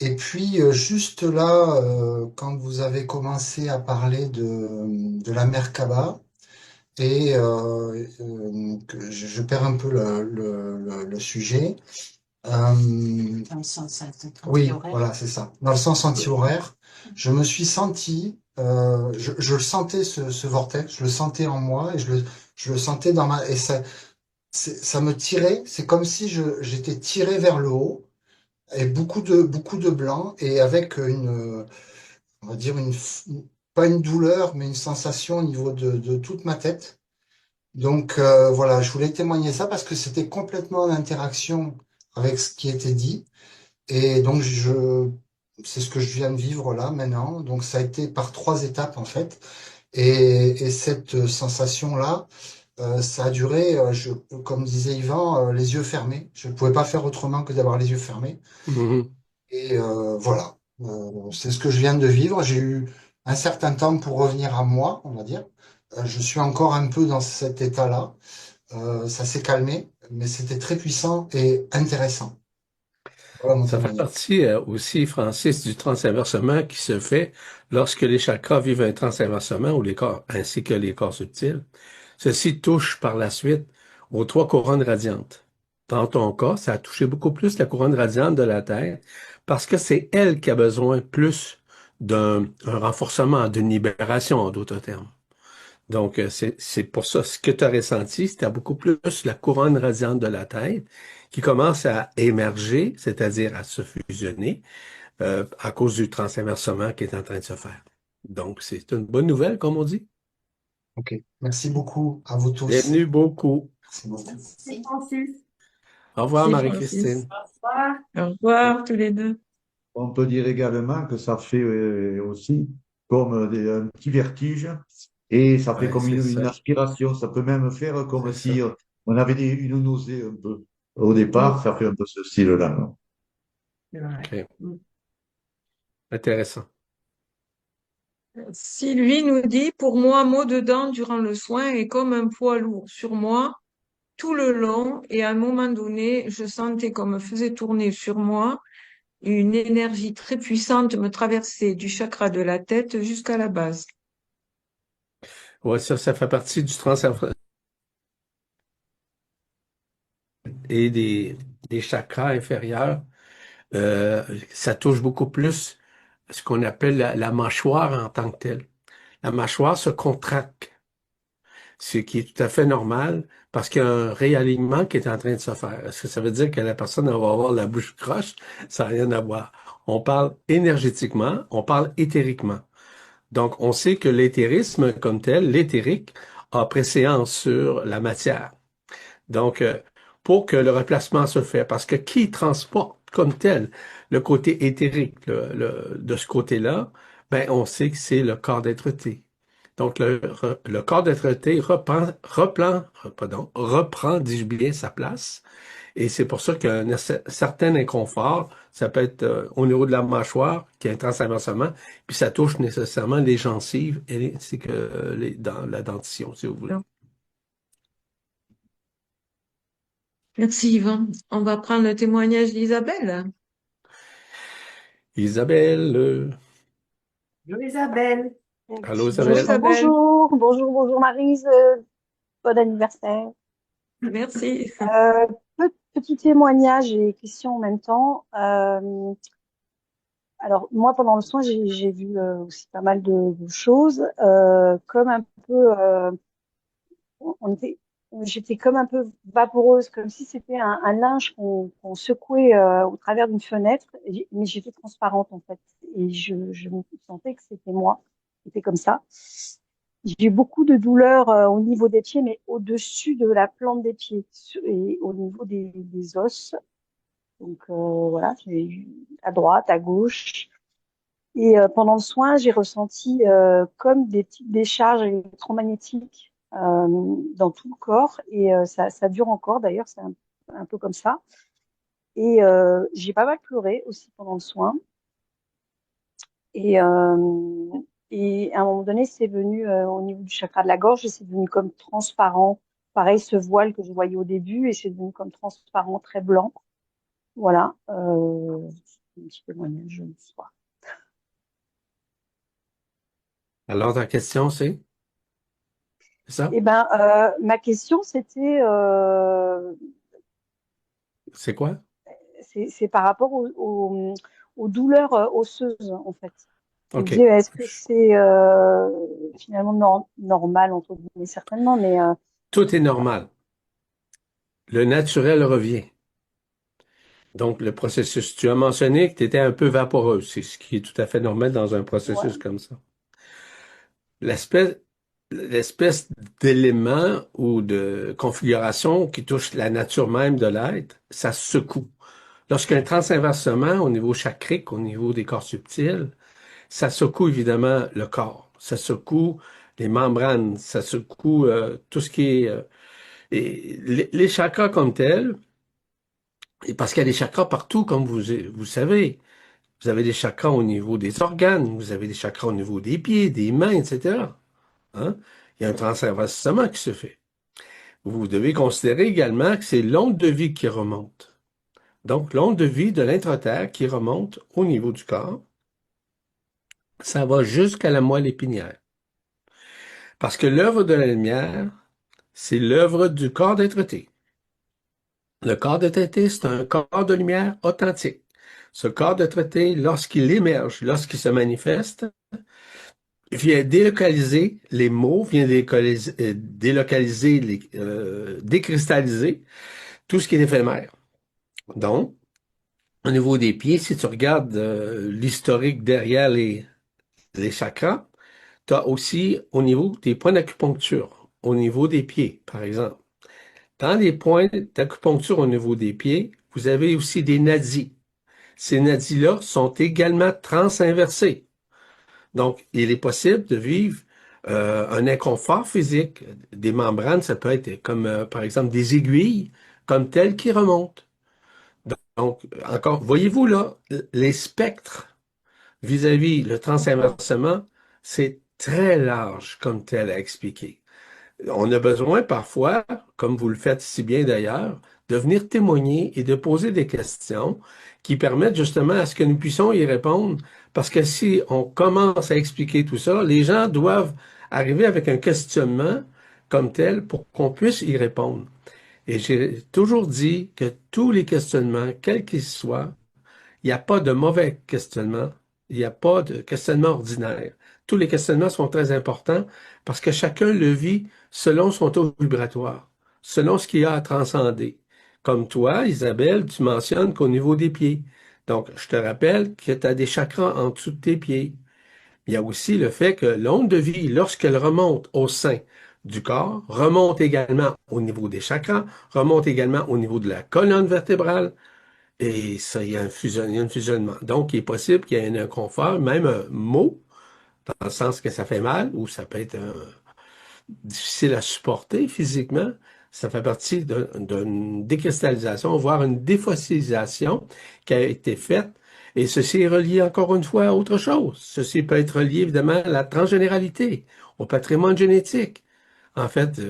Et puis, juste là, quand vous avez commencé à parler de la Merkaba, et que je perds un peu le sujet. Dans le sens oui, anti-horaire. Voilà, c'est ça. Dans le sens anti-horaire, je me suis senti, je le sentais ce vortex, je le sentais en moi et je le sentais dans et ça me tirait. C'est comme si j'étais tiré vers le haut et beaucoup de blanc et avec on va dire pas une douleur, mais une sensation au niveau de toute ma tête. Donc voilà, je voulais témoigner ça parce que c'était complètement en interaction avec ce qui était dit. Et donc c'est ce que je viens de vivre là maintenant. Donc ça a été par trois étapes en fait. Et cette sensation-là, ça a duré, comme disait Yvan, les yeux fermés. Je ne pouvais pas faire autrement que d'avoir les yeux fermés. Mhm. Et voilà. C'est ce que je viens de vivre. J'ai eu un certain temps pour revenir à moi, on va dire. Je suis encore un peu dans cet état-là. Ça s'est calmé, mais c'était très puissant et intéressant. Voilà mon Ça fait témoignage. partie aussi, Francis, du transinversement qui se fait lorsque les chakras vivent un transinversement ou les corps, ainsi que les corps subtils. Ceci touche par la suite aux trois couronnes radiantes. Dans ton cas, ça a touché beaucoup plus la couronne radiante de la Terre parce que c'est elle qui a besoin plus un renforcement, d'une libération, en d'autres termes. Donc, c'est pour ça, ce que tu as ressenti, c'était beaucoup plus la couronne radiante de la tête qui commence à émerger, c'est-à-dire à se fusionner, à cause du transinversement qui est en train de se faire. Donc, c'est une bonne nouvelle, comme on dit. Ok. Merci beaucoup à vous tous. Bienvenue beaucoup. Merci beaucoup. Merci Francis. Au revoir, Merci, Francis. Marie-Christine. Au revoir. Au revoir, tous les deux. On peut dire également que ça fait aussi comme un petit vertige et ça fait Ouais, comme c'est une ça. aspiration. Ça peut même faire comme C'est si ça. on avait une nausée un peu. Au départ, Mm. ça fait un peu ce style-là, non? C'est vrai. OK. Mm. Intéressant. Sylvie nous dit, pour moi, mot dedans durant le soin est comme un poids lourd sur moi tout le long et à un moment donné, je sentais qu'on me faisait tourner sur moi une énergie très puissante me traversait du chakra de la tête jusqu'à la base. Ouais, ça fait partie du transinversement et des chakras inférieurs. Ça touche beaucoup plus ce qu'on appelle la mâchoire en tant que telle. La mâchoire se contracte, ce qui est tout à fait normal parce qu'il y a un réalignement qui est en train de se faire. Est-ce que ça veut dire que la personne elle va avoir la bouche croche? Ça n'a rien à voir. On parle énergétiquement, on parle éthériquement. Donc, on sait que l'éthérisme comme tel, l'éthérique, a préséance sur la matière. Donc, pour que le remplacement se fait, parce que qui transporte comme tel le côté éthérique de ce côté-là, ben, on sait que c'est le corps d'être-té. Donc, le corps d'être-té reprend, dis-je bien, sa place. Et c'est pour ça qu'il y a un certain inconfort. Ça peut être au niveau de la mâchoire, qui est un transinversement, puis ça touche nécessairement les gencives ainsi que dans la dentition, si vous voulez. Merci Yvan. On va prendre le témoignage d'Isabelle. Isabelle, Bonjour Isabelle. allô Bonjour Isabelle? Isabelle. Bonjour, bonjour, bonjour Maryse, bon anniversaire. Merci. Euh, Petit témoignage et question en même temps. Alors moi pendant le soin j'ai vu aussi pas mal de choses, comme un peu on était j'étais comme un peu vaporeuse, comme si c'était un linge qu'on secouait au travers d'une fenêtre, mais j'étais transparente en fait. Et je me sentais que c'était moi. C'était comme ça. J'ai eu beaucoup de douleurs au niveau des pieds, mais au-dessus de la plante des pieds et au niveau des os. Donc voilà, j'ai eu à droite, à gauche. Et pendant le soin, j'ai ressenti comme des petites décharges électromagnétiques dans tout le corps. Et ça dure encore, d'ailleurs, c'est un peu comme ça. Et j'ai pas mal pleuré aussi pendant le soin. Et, euh, et à un moment donné, c'est venu au niveau du chakra de la gorge et c'est devenu comme transparent. Pareil, ce voile que je voyais au début et c'est devenu comme transparent, très blanc. Voilà, un petit témoignage ce soir. Alors, ta question, c'est ça? Eh ben, ma question, c'était, C'est quoi? c'est par rapport aux douleurs osseuses, en fait. Je me OK. disais, est-ce que c'est finalement normal, entre guillemets, certainement, mais Tout est normal. Le naturel revient. Donc, le processus, tu as mentionné que tu étais un peu vaporeuse. C'est ce qui est tout à fait normal dans un processus ouais, comme ça. L'espèce, l'espèce d'élément ou de configuration qui touche la nature même de l'être, ça secoue. Lorsqu'il y a un transinversement au niveau chakrique, au niveau des corps subtils, ça secoue évidemment le corps. Ça secoue les membranes, ça secoue tout ce qui est... et les chakras comme tels, et parce qu'il y a des chakras partout, comme vous savez. Vous avez des chakras au niveau des organes, vous avez des chakras au niveau des pieds, des mains, etc. Hein? Il y a un transversement qui se fait. Vous devez considérer également que c'est l'onde de vie qui remonte. Donc, l'onde de vie de l'intraterre qui remonte au niveau du corps, ça va jusqu'à la moelle épinière. Parce que l'œuvre de la lumière, c'est l'œuvre du corps d'être-té. Le corps d'être-té, c'est un corps de lumière authentique. Ce corps d'être-té, lorsqu'il émerge, lorsqu'il se manifeste, vient délocaliser les mots, vient délocaliser, décristalliser tout ce qui est éphémère. Donc, au niveau des pieds, si tu regardes l'historique derrière les chakras, tu as aussi au niveau des points d'acupuncture, au niveau des pieds, par exemple. Dans les points d'acupuncture au niveau des pieds, vous avez aussi des nadis. Ces nadis-là sont également transinversés. Donc, il est possible de vivre un inconfort physique. Des membranes, ça peut être comme, par exemple, des aiguilles, comme telles qui remontent. Donc, encore, voyez-vous là, les spectres vis-à-vis le transinversement, c'est très large comme tel à expliquer. On a besoin parfois, comme vous le faites si bien d'ailleurs, de venir témoigner et de poser des questions qui permettent justement à ce que nous puissions y répondre. Parce que si on commence à expliquer tout ça, les gens doivent arriver avec un questionnement comme tel pour qu'on puisse y répondre. Et j'ai toujours dit que tous les questionnements, quels qu'ils soient, il n'y a pas de mauvais questionnement. Il n'y a pas de questionnement ordinaire. Tous les questionnements sont très importants parce que chacun le vit selon son taux vibratoire, selon ce qu'il y a à transcender. Comme toi, Isabelle, tu mentionnes qu'au niveau des pieds. Donc, je te rappelle que tu as des chakras en dessous de tes pieds. Il y a aussi le fait que l'onde de vie, lorsqu'elle remonte au sein du corps, remonte également au niveau des chakras, remonte également au niveau de la colonne vertébrale, et ça, il y a un fusionnement. Donc, il est possible qu'il y ait un inconfort, même un mot, dans le sens que ça fait mal, ou ça peut être difficile à supporter physiquement. Ça fait partie d'une décristallisation, voire une défossilisation qui a été faite. Et ceci est relié encore une fois à autre chose. Ceci peut être relié évidemment à la transgénéralité, au patrimoine génétique. En fait,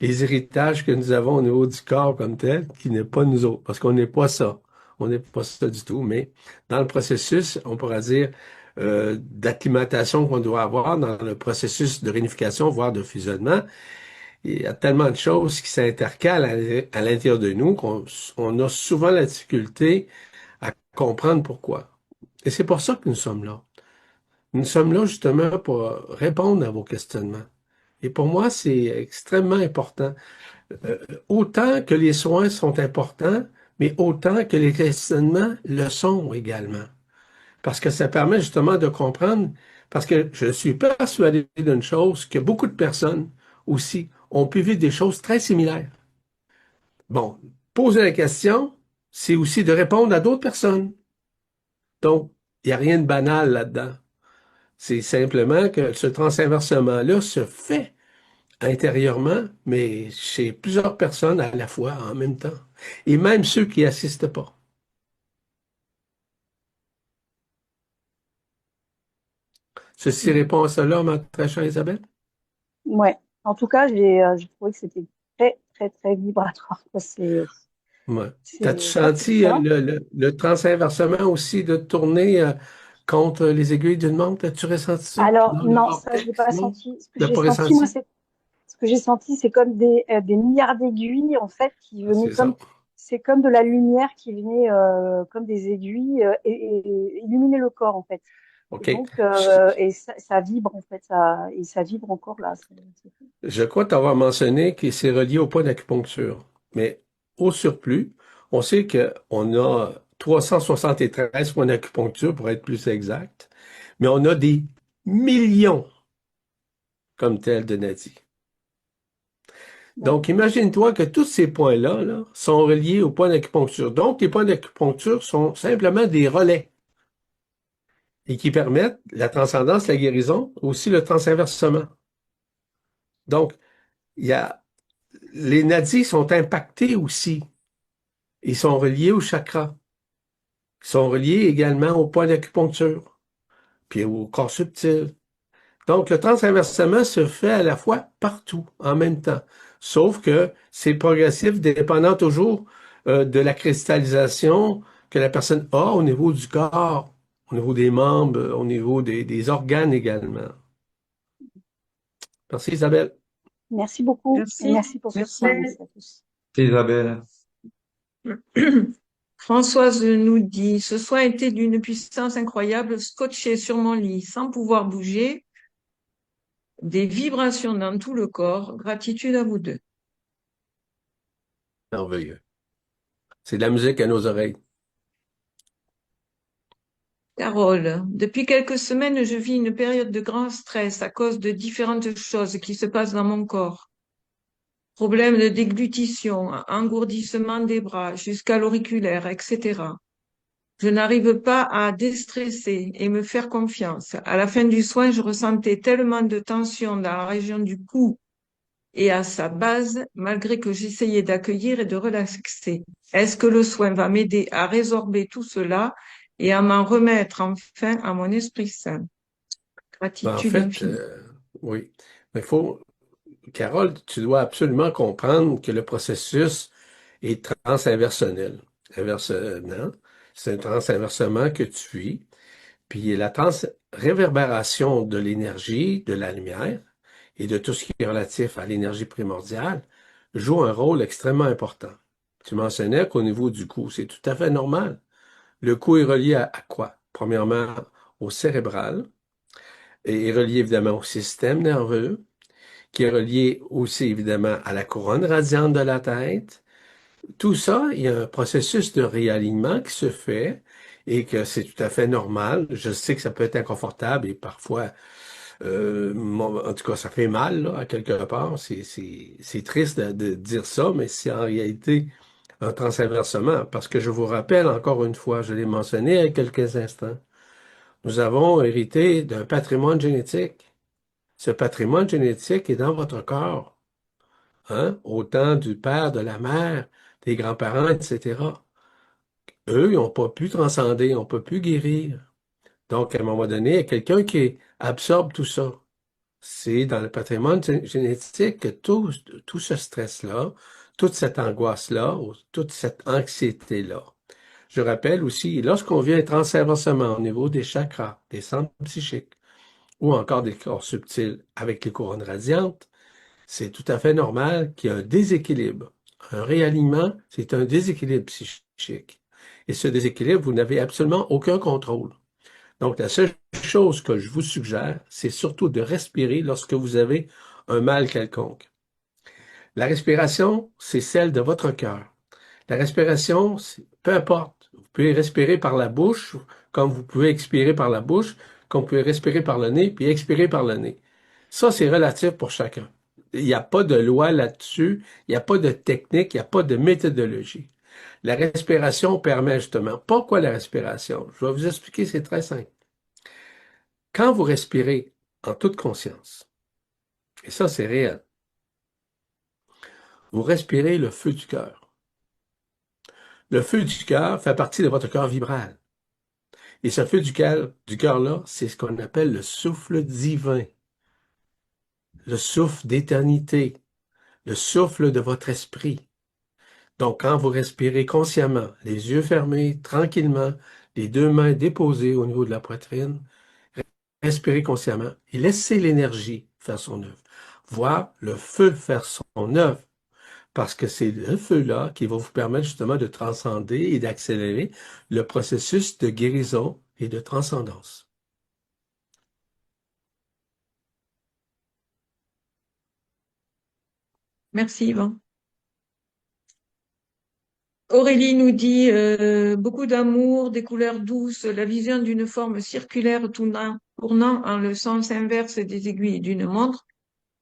les héritages que nous avons au niveau du corps comme tel, qui n'est pas nous autres, parce qu'on n'est pas ça. On n'est pas ça du tout, mais dans le processus, on pourra dire, d'acclimatation qu'on doit avoir dans le processus de réunification, voire de fusionnement, il y a tellement de choses qui s'intercalent à l'intérieur de nous qu'on a souvent la difficulté à comprendre pourquoi. Et c'est pour ça que nous sommes là. Nous sommes là justement pour répondre à vos questionnements. Et pour moi, c'est extrêmement important. autant que les soins sont importants, mais autant que les questionnements le sont également. Parce que ça permet justement de comprendre, parce que je suis persuadé d'une chose, que beaucoup de personnes aussi ont pu vivre des choses très similaires. Bon, poser la question, c'est aussi de répondre à d'autres personnes. Donc, il n'y a rien de banal là-dedans. C'est simplement que ce transinversement-là se fait intérieurement, mais chez plusieurs personnes à la fois, en même temps. Et même ceux qui assistent pas. Ceci répond à cela, ma très chère Isabelle? Ouais. En tout cas, j'ai trouvé que c'était très, très, très vibratoire, quoi. Ouais. T'as-tu Voilà, c'est senti ça. le transinversement aussi de tourner contre les aiguilles d'une montre? As-tu ressenti ça? Alors, Dans le non, ça, je l'ai vortex? pas Non? senti. Ce que Tu l'as j'ai pas senti, moi, ressenti? c'est comme des milliards d'aiguilles, en fait, qui Ah, venaient c'est ça. c'est comme de la lumière qui venait, comme des aiguilles, et illuminer le corps, en fait. Et OK. donc, ça vibre, en fait, et ça vibre encore là. C'est fou. Je crois t'avoir mentionné que c'est relié au point d'acupuncture. Mais au surplus, on sait qu'on a 373 points d'acupuncture pour être plus exact, mais on a des millions comme tels de nadis. Ouais. Donc, imagine-toi que tous ces points-là là, sont reliés au point d'acupuncture. Donc, les points d'acupuncture sont simplement des relais et qui permettent la transcendance, la guérison, aussi le transinversement. Donc, il y a, les nadis sont impactés aussi. Ils sont reliés au chakra. Ils sont reliés également au point d'acupuncture, puis au corps subtil. Donc, le transinversement se fait à la fois partout, en même temps. Sauf que c'est progressif, dépendant toujours de la cristallisation que la personne a au niveau du corps, au niveau des membres, au niveau des organes également. Merci Isabelle. Merci beaucoup et Merci. merci pour ce soin. Merci. Merci à tous. Isabelle. Françoise nous dit, ce soin était d'une puissance incroyable, scotché sur mon lit, sans pouvoir bouger, des vibrations dans tout le corps. Gratitude à vous deux. Merveilleux. C'est de la musique à nos oreilles. Carole, depuis quelques semaines, je vis une période de grand stress à cause de différentes choses qui se passent dans mon corps. Problèmes de déglutition, engourdissement des bras jusqu'à l'auriculaire, etc. Je n'arrive pas à déstresser et me faire confiance. À la fin du soin, je ressentais tellement de tension dans la région du cou et à sa base, malgré que j'essayais d'accueillir et de relaxer. Est-ce que le soin va m'aider à résorber tout cela et à m'en remettre enfin à mon esprit sain? Ben, en Gratitude fait, infinie. oui. Mais il faut, Carole, tu dois absolument comprendre que le processus est transinversionnel. Inversement, c'est un transinversement que tu vis. Puis la transréverbération de l'énergie, de la lumière et de tout ce qui est relatif à l'énergie primordiale joue un rôle extrêmement important. Tu mentionnais qu'au niveau du cou, c'est tout à fait normal. Le cou est relié à quoi? Premièrement, au cérébral et est relié évidemment au système nerveux, qui est relié aussi évidemment à la couronne radiante de la tête. Tout ça, il y a un processus de réalignement qui se fait et que c'est tout à fait normal. Je sais que ça peut être inconfortable et parfois, en tout cas, ça fait mal là, à quelque part. C'est triste de dire ça, mais c'est en réalité un transinversement parce que je vous rappelle encore une fois, je l'ai mentionné il y a quelques instants, nous avons hérité d'un patrimoine génétique. Ce patrimoine génétique est dans votre corps, hein? Autant du père, de la mère, des grands-parents, etc. Eux, ils n'ont pas pu transcender, ils n'ont pas pu guérir. Donc, à un moment donné, il y a quelqu'un qui absorbe tout ça. C'est dans le patrimoine génétique que tout ce stress-là, toute cette angoisse-là, ou toute cette anxiété-là. Je rappelle aussi, lorsqu'on vient être en avancement au niveau des chakras, des centres psychiques, ou encore des corps subtils avec les couronnes radiantes, c'est tout à fait normal qu'il y ait un déséquilibre. Un réalignement, c'est un déséquilibre psychique. Et ce déséquilibre, vous n'avez absolument aucun contrôle. Donc, la seule chose que je vous suggère, c'est surtout de respirer lorsque vous avez un mal quelconque. La respiration, c'est celle de votre cœur. La respiration, peu importe. Vous pouvez respirer par la bouche, comme vous pouvez expirer par la bouche, comme vous pouvez respirer par le nez, puis expirer par le nez. Ça, c'est relatif pour chacun. Il n'y a pas de loi là-dessus, il n'y a pas de technique, il n'y a pas de méthodologie. La respiration permet justement. Pourquoi la respiration? Je vais vous expliquer, c'est très simple. Quand vous respirez en toute conscience, et ça, c'est réel, vous respirez le feu du cœur. Le feu du cœur fait partie de votre corps vibral. Et ce feu du cœur-là, c'est ce qu'on appelle le souffle divin, le souffle d'éternité, le souffle de votre esprit. Donc, quand vous respirez consciemment, les yeux fermés, tranquillement, les deux mains déposées au niveau de la poitrine, respirez consciemment et laissez l'énergie faire son œuvre. Voir le feu faire son œuvre. Parce que c'est le feu-là qui va vous permettre justement de transcender et d'accélérer le processus de guérison et de transcendance. Merci, Yvan. Aurélie nous dit beaucoup d'amour, des couleurs douces, la vision d'une forme circulaire tournant en le sens inverse des aiguilles d'une montre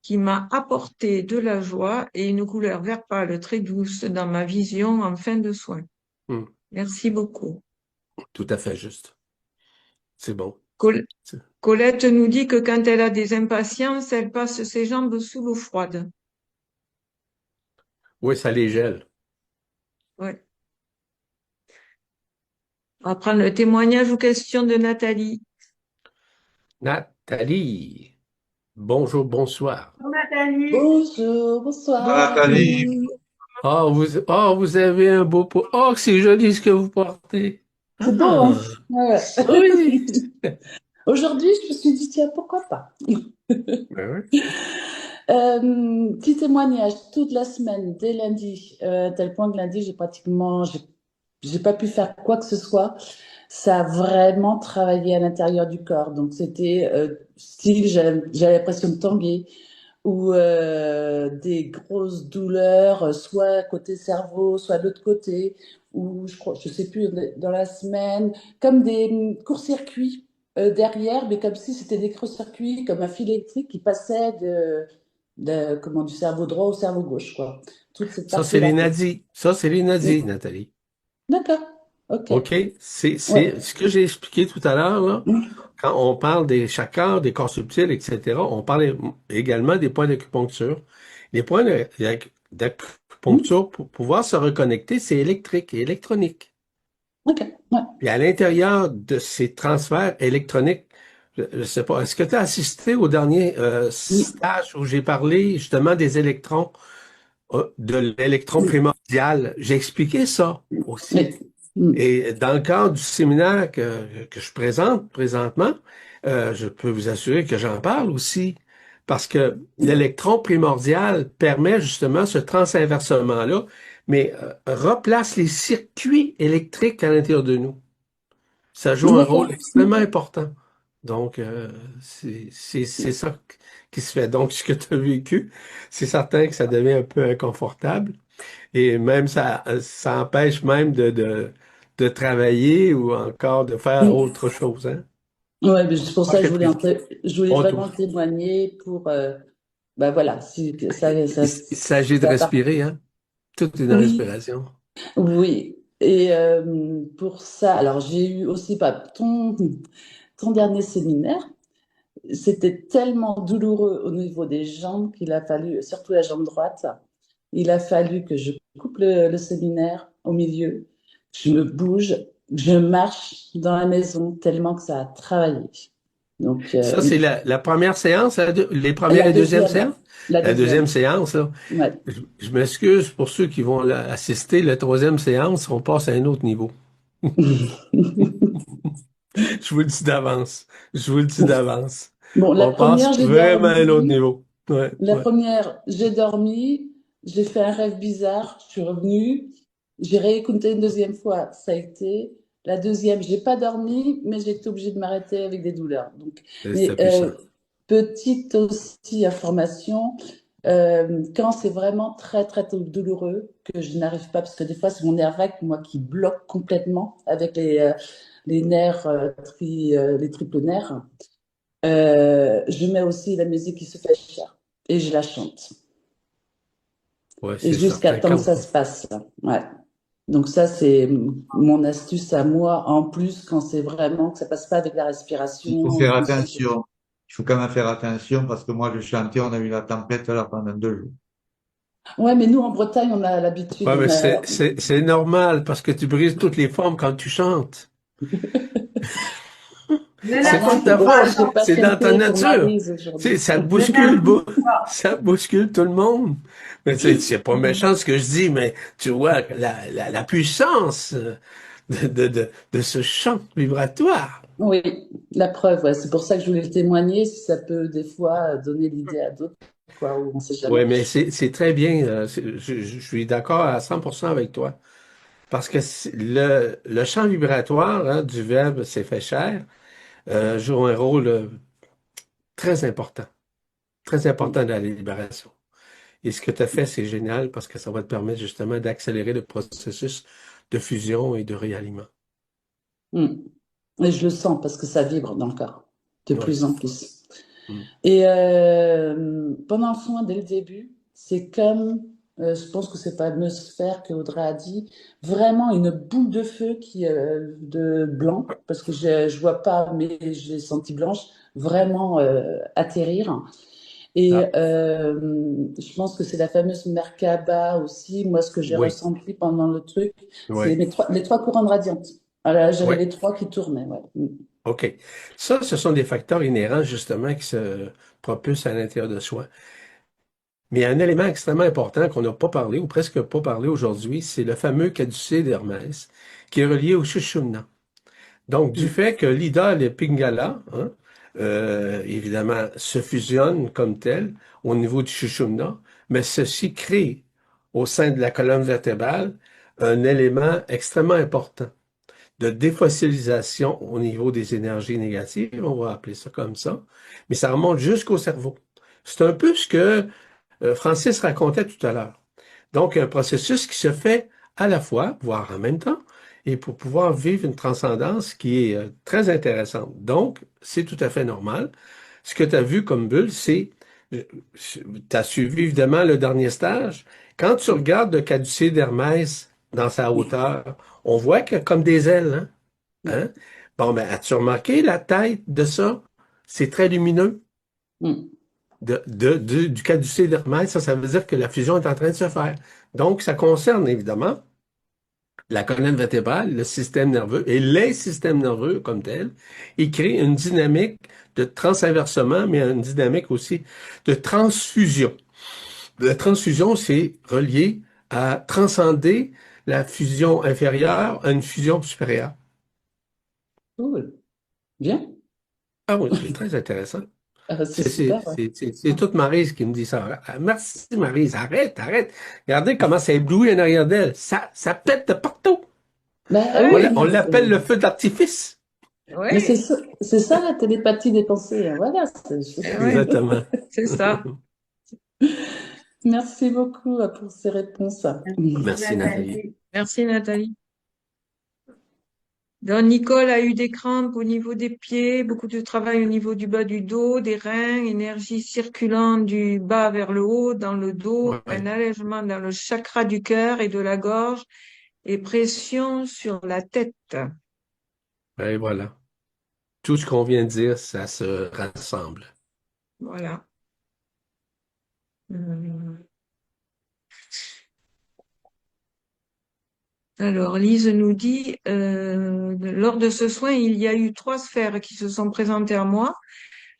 qui m'a apporté de la joie et une couleur vert pâle très douce dans ma vision en fin de soin. Merci beaucoup. Tout à fait juste. C'est bon. Colette nous dit que quand elle a des impatiences, elle passe ses jambes sous l'eau froide. Oui, ça les gèle. Ouais. On va prendre le témoignage ou question de Nathalie. Nathalie, bonjour, bonsoir. Bonjour Nathalie. Bonjour, bonsoir. Nathalie. Vous avez un beau pot. Oh, c'est joli ce que vous portez. C'est beau, hein? Ouais. Oui. Aujourd'hui, je me suis dit, tiens, pourquoi pas? Ben oui. Petit témoignage toute la semaine, dès lundi, à tel point que lundi, j'ai pas pu faire quoi que ce soit. Ça a vraiment travaillé à l'intérieur du corps. Donc, c'était style, j'avais l'impression de tanguer ou des grosses douleurs, soit côté cerveau, soit de l'autre côté, ou je sais plus, dans la semaine, comme des courts-circuits derrière, mais comme si c'était des courts-circuits, comme un fil électrique qui passait du cerveau droit au cerveau gauche, quoi. Toute cette Ça, c'est partie-là. les nadis. Ça, c'est les nadis, Nathalie. D'accord. Ok. OK? C'est Ouais. ce que j'ai expliqué tout à l'heure, là. Mm. Quand on parle des chakras, des corps subtils, etc., on parle également des points d'acupuncture. Les points d'acupuncture, pour pouvoir se reconnecter, c'est électrique et électronique. Ok. Ouais. Puis à l'intérieur de ces transferts électroniques, je ne sais pas, est-ce que tu as assisté au dernier stage où j'ai parlé justement des électrons, de l'électron primordial? J'ai expliqué ça aussi. Oui. Mm. Et dans le cadre du séminaire que je présente présentement, je peux vous assurer que j'en parle aussi, parce que l'électron primordial permet justement ce transinversement-là, mais replace les circuits électriques à l'intérieur de nous. Ça joue un rôle D'accord. extrêmement important. Donc, c'est ça qui se fait. Donc, ce que tu as vécu, c'est certain que ça devient un peu inconfortable. Et même ça empêche même de travailler ou encore de faire Mm. autre chose, hein? Ouais, mais c'est pour ça que je voulais On vraiment doit- témoigner pour, ben voilà, si que il s'agit de ça part. respirer, hein? Toute une Oui, respiration. oui. Et pour ça, alors j'ai eu aussi pas ton dernier séminaire. C'était tellement douloureux au niveau des jambes qu'il a fallu, surtout la jambe droite, il a fallu que je coupe le séminaire au milieu, je me bouge, je marche dans la maison tellement que ça a travaillé. Donc, Ça, c'est la première séance, les premières la et deuxième deuxième, séances? la La deuxième deuxième. séance, là. Ouais. Je m'excuse pour ceux qui vont assister. La troisième séance, on passe à un autre niveau. Je vous le dis d'avance. Je vous le dis d'avance. Bon, la On passe première, j'ai vraiment à un autre dormi. niveau. Ouais, La ouais. première, j'ai dormi, j'ai fait un rêve bizarre, je suis revenue, j'ai réécouté une deuxième fois, ça a été. La deuxième, j'ai pas dormi, mais j'ai été obligée de m'arrêter avec des douleurs. Donc, mais C'était puissant. petite aussi information, Quand c'est vraiment très, très douloureux, que je n'arrive pas, parce que des fois, c'est mon nerf vague, moi, qui bloque complètement avec les nerfs, les triples nerfs, je mets aussi la musique qui se fait cher et je la chante. Ouais, Et c'est jusqu'à certain. temps que ça se passe. Ouais. Donc ça, c'est mon astuce à moi, en plus, quand c'est vraiment que ça passe pas avec la Il faut respiration. faire attention. Il faut quand même faire attention parce que moi, je chantais, on a eu la tempête là pendant 2 jours. Ouais, mais nous, en Bretagne, on a l'habitude, Ouais, mais on a... c'est normal parce que tu brises toutes les formes quand tu chantes. Ne Ah C'est pas non, de ta n'importe faute, j'ai pas c'est dans ta chanté pour nature. Maryse aujourd'hui. Ça ne bouscule, n'importe pas. ça bouscule tout le monde. Mais tu sais, c'est pas méchant ce que je dis, mais tu vois la puissance de ce chant vibratoire. Oui, la preuve, ouais. C'est pour ça que je voulais le témoigner, si ça peut des fois donner l'idée à d'autres, quoi, ou on sait Oui, jamais. mais c'est très bien. Je suis d'accord à 100% avec toi. Parce que le champ vibratoire du verbe c'est fait cher joue un rôle très important. Très important dans la libération. Et ce que tu as fait, c'est génial parce que ça va te permettre justement d'accélérer le processus de fusion et de réalignement. Mm. Et je le sens parce que ça vibre dans le corps, de Oui. plus en plus. Mm. Et pendant le soin, dès le début, c'est comme, je pense que c'est pas atmosphère que Audrey a dit, vraiment une boule de feu qui de blanc, parce que je vois pas, mais je l'ai senti blanche, vraiment atterrir. Et Ah, je pense que c'est la fameuse Merkaba aussi. Moi, ce que j'ai oui, ressenti pendant le truc, c'est oui, les trois couronnes radiantes. Alors, j'avais oui. les trois qui tournaient. Ouais. Mm. OK. Ça, ce sont des facteurs inhérents justement qui se propulsent à l'intérieur de soi. Mais il y a un élément extrêmement important qu'on n'a pas parlé ou presque pas parlé aujourd'hui, c'est le fameux caducée d'Hermès qui est relié au Shushumna. Donc, du Mm. fait que l'Ida et le Pingala, évidemment, se fusionnent comme tels au niveau du Shushumna, mais ceci crée au sein de la colonne vertébrale un élément extrêmement important de défossilisation au niveau des énergies négatives, on va appeler ça comme ça, mais ça remonte jusqu'au cerveau. C'est un peu ce que Francis racontait tout à l'heure. Donc, un processus qui se fait à la fois, voire en même temps, et pour pouvoir vivre une transcendance qui est très intéressante. Donc, c'est tout à fait normal. Ce que tu as vu comme bulle, c'est, tu as suivi évidemment le dernier stage. Quand tu regardes le caducée d'Hermès dans sa hauteur, on voit qu'il y a comme des ailes, hein? Hein? Bon, ben, as-tu remarqué la tête de ça? C'est très lumineux Mm. du caducée d'Hermès, ça veut dire que la fusion est en train de se faire. Donc, ça concerne évidemment la colonne vertébrale, le système nerveux et les systèmes nerveux comme tels. Il crée une dynamique de transinversement, mais une dynamique aussi de transfusion. La transfusion, c'est relié à transcender la fusion inférieure à une fusion supérieure. Cool. Bien. Ah oui, c'est très intéressant. Ah, c'est super. Ouais. C'est toute Maryse qui me dit ça. Ah, merci Maryse, arrête, arrête. Regardez comment ça éblouit en arrière d'elle. Ça pète de partout. Ben Oui, oui, non, On l'appelle le feu d'artifice. mais oui, c'est ça la télépathie des pensées, hein. Voilà. oui, Exactement. c'est ça. Merci beaucoup pour ces réponses. Merci, Merci Nathalie. Nathalie. Merci Nathalie. Donc, Nicole a eu des crampes au niveau des pieds, beaucoup de travail au niveau du bas du dos, des reins, énergie circulant du bas vers le haut dans le dos, un Ouais. allègement dans le chakra du cœur et de la gorge et pression sur la tête. Et voilà. Tout ce qu'on vient de dire, ça se rassemble. Voilà. Euh, Alors, Lise nous dit, lors de ce soin, il y a eu 3 sphères qui se sont présentées à moi.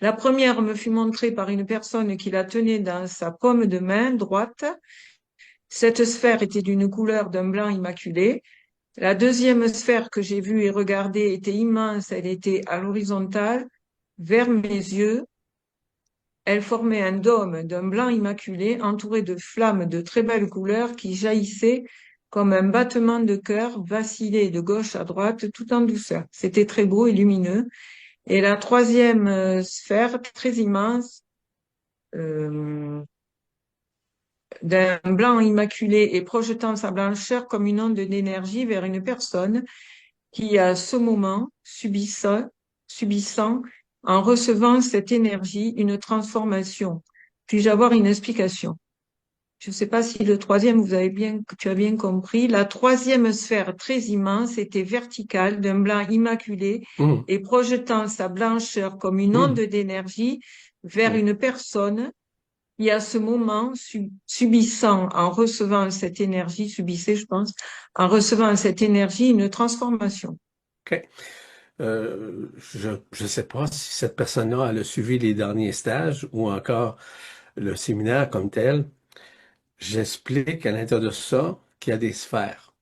La première me fut montrée par une personne qui la tenait dans sa paume de main droite. Cette sphère était d'une couleur d'un blanc immaculé. La deuxième sphère que j'ai vue et regardée était immense, elle était à l'horizontale, vers mes yeux. Elle formait un dôme d'un blanc immaculé entouré de flammes de très belles couleurs qui jaillissaient comme un battement de cœur, vacillaient de gauche à droite tout en douceur. C'était très beau et lumineux. Et la troisième sphère, très immense, euh, d'un blanc immaculé et projetant sa blancheur comme une onde d'énergie vers une personne qui, à ce moment, subissant, en recevant cette énergie, une transformation. Puis-je avoir une explication? Je ne sais pas si le troisième, tu as bien compris. La troisième sphère très immense était verticale, d'un blanc immaculé Hum, et projetant sa blancheur comme une onde hum, d'énergie vers hum. une personne qui, à ce moment, subissant, en recevant cette énergie, subissait, je pense, en recevant cette énergie, une transformation. OK. Je ne sais pas si cette personne-là elle a suivi les derniers stages ou encore le séminaire comme tel. J'explique à l'intérieur de ça qu'il y a des sphères.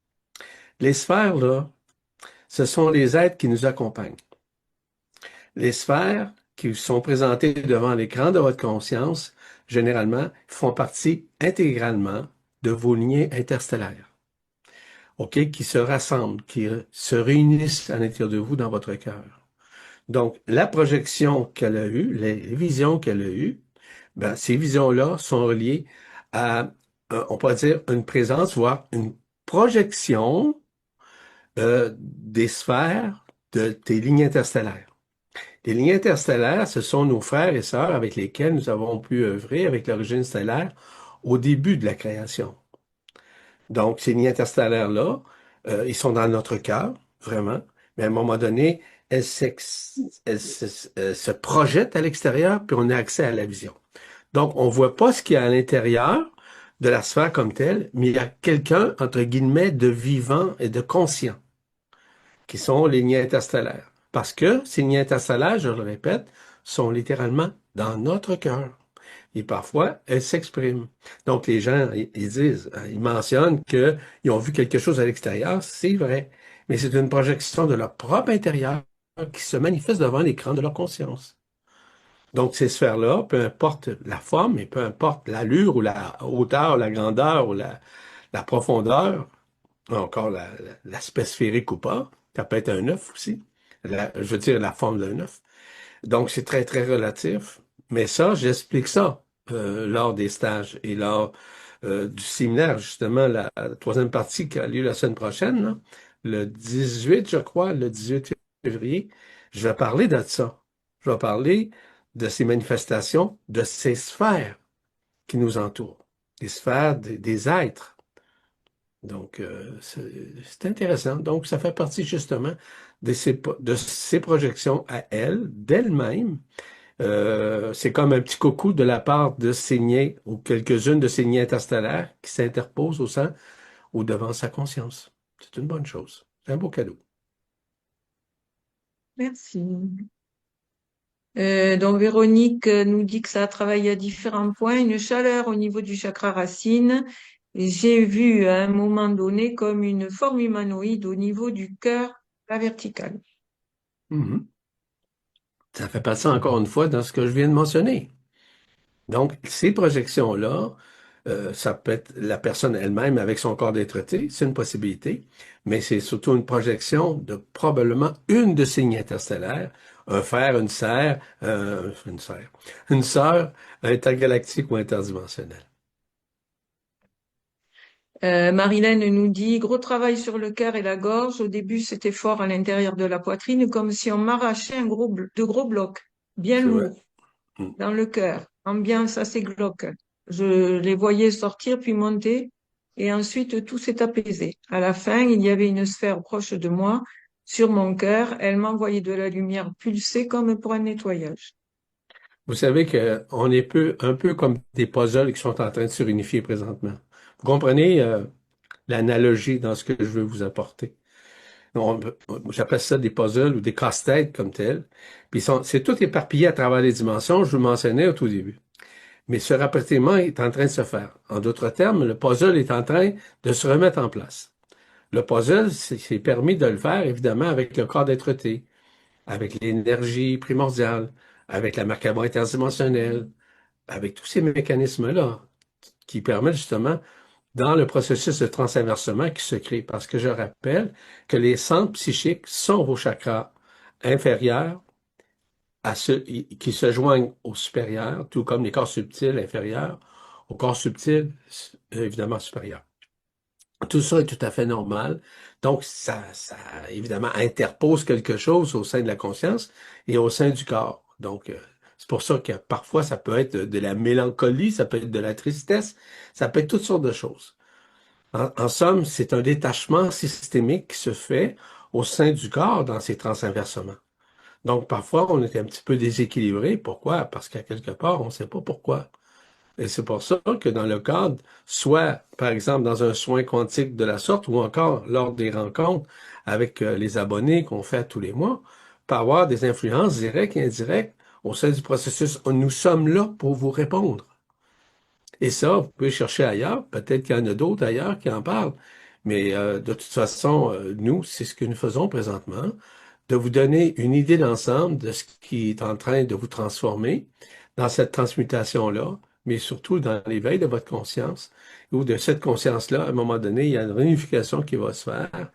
Les sphères, là, ce sont les êtres qui nous accompagnent. Les sphères qui sont présentées devant l'écran de votre conscience, généralement, font partie intégralement de vos lignées interstellaires, OK, qui se rassemblent, qui se réunissent à l'intérieur de vous dans votre cœur. Donc, la projection qu'elle a eue, les visions qu'elle a eues, ben, ces visions-là sont reliées à, on pourrait dire, une présence, voire une projection des sphères de tes lignes interstellaires. Les lignes interstellaires, ce sont nos frères et sœurs avec lesquels nous avons pu œuvrer avec l'origine stellaire au début de la création. Donc, ces lignes interstellaires-là, ils sont dans notre cœur, vraiment, mais à un moment donné, elles se projettent à l'extérieur, puis on a accès à la vision. Donc, on voit pas ce qu'il y a à l'intérieur de la sphère comme telle, mais il y a quelqu'un, entre guillemets, de vivant et de conscient, qui sont les lignes interstellaires. Parce que ces lignes interstellaires, je le répète, sont littéralement dans notre cœur. Et parfois, elles s'expriment. Donc, les gens, ils disent, ils mentionnent qu'ils ont vu quelque chose à l'extérieur. C'est vrai. Mais c'est une projection de leur propre intérieur qui se manifeste devant l'écran de leur conscience. Donc, ces sphères-là, peu importe la forme et peu importe l'allure ou la hauteur, la grandeur ou la profondeur, encore l'aspect sphérique ou pas, ça peut être un œuf aussi. Je veux dire, la forme d'un œuf. Donc, c'est très, très relatif. Mais ça, j'explique ça lors des stages et lors du séminaire, justement, la troisième partie qui a lieu la semaine prochaine, là, le 18, je crois, le 18 février. Je vais parler de ça. Je vais parler de ces manifestations, de ces sphères qui nous entourent, des sphères des êtres. Donc, c'est intéressant. Donc, ça fait partie justement de ces projections à elle, d'elle-même. C'est comme un petit coucou de la part de ces liens ou quelques-unes de ces liens interstellaires qui s'interposent au sein ou devant sa conscience. C'est une bonne chose. C'est un beau cadeau. Merci. Donc Véronique nous dit que ça a travaillé à différents points, une chaleur au niveau du chakra racine. Et j'ai vu à un moment donné comme une forme humanoïde au niveau du cœur, la verticale. Mhm. Ça fait passer encore une fois dans ce que je viens de mentionner. Donc, ces projections-là, ça peut être la personne elle-même avec son corps d'être-té, c'est une possibilité, mais c'est surtout une projection de probablement une de ces lignes interstellaires, un frère, une sœur intergalactique ou interdimensionnelle. Marilène nous dit, gros travail sur le cœur et la gorge. Au début, c'était fort à l'intérieur de la poitrine, comme si on m'arrachait de gros blocs, bien C'est vrai. lourds, dans le cœur. Ambiance assez glauque. Je les voyais sortir puis monter, et ensuite tout s'est apaisé. À la fin, il y avait une sphère proche de moi, sur mon cœur. Elle m'envoyait de la lumière pulsée comme pour un nettoyage. Vous savez qu'on est un peu comme des puzzles qui sont en train de se réunifier présentement. Vous comprenez l'analogie dans ce que je veux vous apporter. J'appelle ça des puzzles ou des casse-têtes comme tels. Puis c'est tout éparpillé à travers les dimensions, je vous mentionnais au tout début. Mais ce rapatriement est en train de se faire. En d'autres termes, le puzzle est en train de se remettre en place. Le puzzle, c'est permis de le faire, évidemment, avec le corps d'être-té, avec l'énergie primordiale, avec la Merkaba interdimensionnelle, avec tous ces mécanismes-là qui permettent justement dans le processus de transinversement qui se crée. Parce que je rappelle que les centres psychiques sont vos chakras inférieurs à ceux qui se joignent aux supérieurs, tout comme les corps subtils inférieurs, au corps subtil, évidemment supérieur. Tout ça est tout à fait normal. Donc, ça évidemment interpose quelque chose au sein de la conscience et au sein du corps. Donc, c'est pour ça que parfois, ça peut être de la mélancolie, ça peut être de la tristesse, ça peut être toutes sortes de choses. En somme, c'est un détachement systémique qui se fait au sein du corps dans ces transinversements. Donc, parfois, on est un petit peu déséquilibré. Pourquoi? Parce qu'à quelque part, on ne sait pas pourquoi. Et c'est pour ça que dans le cadre, soit par exemple dans un soin quantique de la sorte, ou encore lors des rencontres avec les abonnés qu'on fait tous les mois, peut avoir des influences directes et indirectes au sein du processus. Nous sommes là pour vous répondre. Et ça, vous pouvez chercher ailleurs. Peut-être qu'il y en a d'autres ailleurs qui en parlent. Mais de toute façon, nous, c'est ce que nous faisons présentement, de vous donner une idée d'ensemble de ce qui est en train de vous transformer dans cette transmutation-là, mais surtout dans l'éveil de votre conscience, ou de cette conscience-là, à un moment donné, il y a une réunification qui va se faire,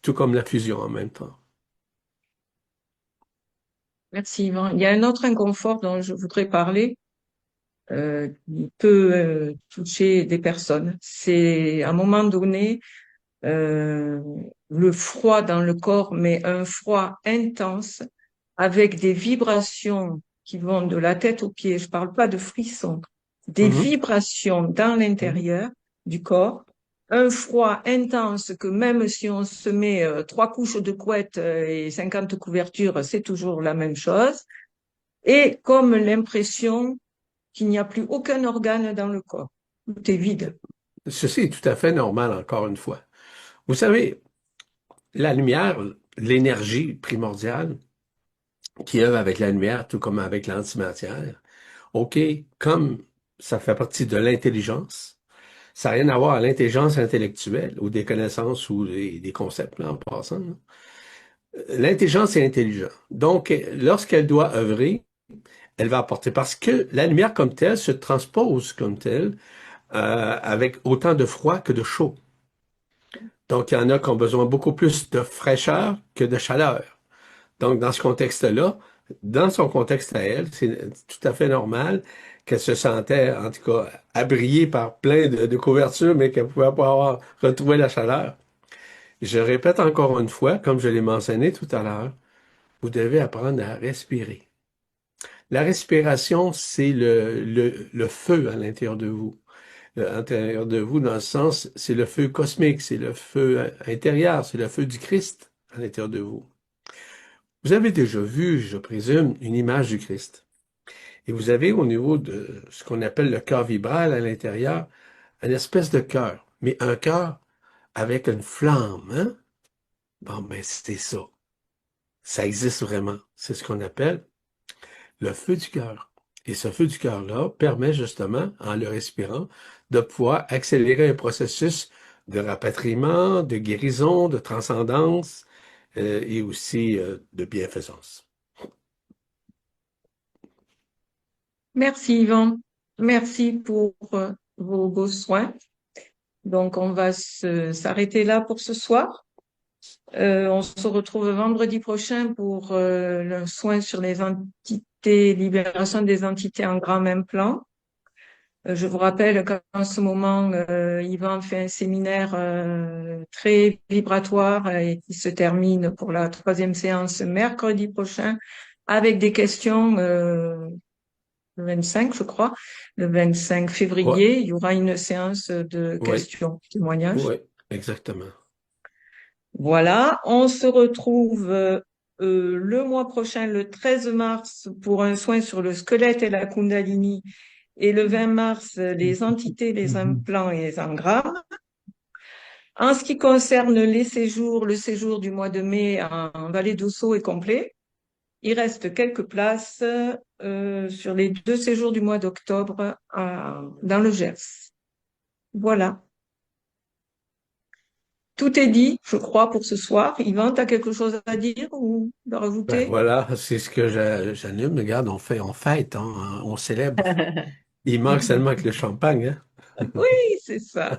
tout comme la fusion en même temps. Merci, Yvan. Il y a un autre inconfort dont je voudrais parler, qui peut toucher des personnes. C'est à un moment donné, euh, le froid dans le corps, mais un froid intense avec des vibrations qui vont de la tête aux pieds. Je parle pas de frissons, des Mhm, vibrations dans mhm. l'intérieur du corps. Un froid intense que même si on se met 3 couches de couette et 50 couvertures, c'est toujours la même chose. Et comme l'impression qu'il n'y a plus aucun organe dans le corps. Tout est vide. Ceci est tout à fait normal, encore une fois. Vous savez, la lumière, l'énergie primordiale qui œuvre avec la lumière, tout comme avec l'antimatière, OK, comme ça fait partie de l'intelligence, ça n'a rien à voir à l'intelligence intellectuelle ou des connaissances ou des concepts, là, en passant, là. L'intelligence est intelligente. Donc, lorsqu'elle doit œuvrer, elle va apporter, parce que la lumière comme telle se transpose comme telle, avec autant de froid que de chaud. Donc, il y en a qui ont besoin beaucoup plus de fraîcheur que de chaleur. Donc, dans ce contexte-là, dans son contexte à elle, c'est tout à fait normal qu'elle se sentait, en tout cas, abriée par plein de couvertures, mais qu'elle pouvait pas avoir retrouvé la chaleur. Je répète encore une fois, comme je l'ai mentionné tout à l'heure, vous devez apprendre à respirer. La respiration, c'est le feu à l'intérieur de vous. À l'intérieur de vous, dans le sens, c'est le feu cosmique, c'est le feu intérieur, c'est le feu du Christ à l'intérieur de vous. Vous avez déjà vu, je présume, une image du Christ. Et vous avez au niveau de ce qu'on appelle le cœur vibral à l'intérieur, une espèce de cœur, mais un cœur avec une flamme, hein? Bon, ben, c'est ça. Ça existe vraiment. C'est ce qu'on appelle le feu du cœur. Et ce feu du cœur-là permet justement, en le respirant, de pouvoir accélérer un processus de rapatriement, de guérison, de transcendance et aussi de bienfaisance. Merci Yvan. Merci pour vos beaux soins. Donc on va s'arrêter là pour ce soir. On se retrouve vendredi prochain pour le soin sur les entités, libération des entités en grand même plan. Je vous rappelle qu'en ce moment, Yvan fait un séminaire très vibratoire et qui se termine pour la 3e séance mercredi prochain avec des questions le 25, je crois. Le 25 Ouais, février, il y aura une séance de oui, questions, témoignages. oui, exactement. Voilà, on se retrouve le mois prochain, le 13 mars, pour un soin sur le squelette et la Kundalini. Et le 20 mars, les entités, les implants et les engrammes. En ce qui concerne les séjours, le séjour du mois de mai en Vallée d'Ossau est complet. Il reste quelques places sur les 2 séjours du mois d'octobre dans le Gers. Voilà. Tout est dit, je crois, pour ce soir. Yvan, tu as quelque chose à dire ou à Ben rajouter? voilà, c'est ce que j'anime. Regarde, on fête, hein, on célèbre. Il manque seulement que le champagne, Oui, c'est ça.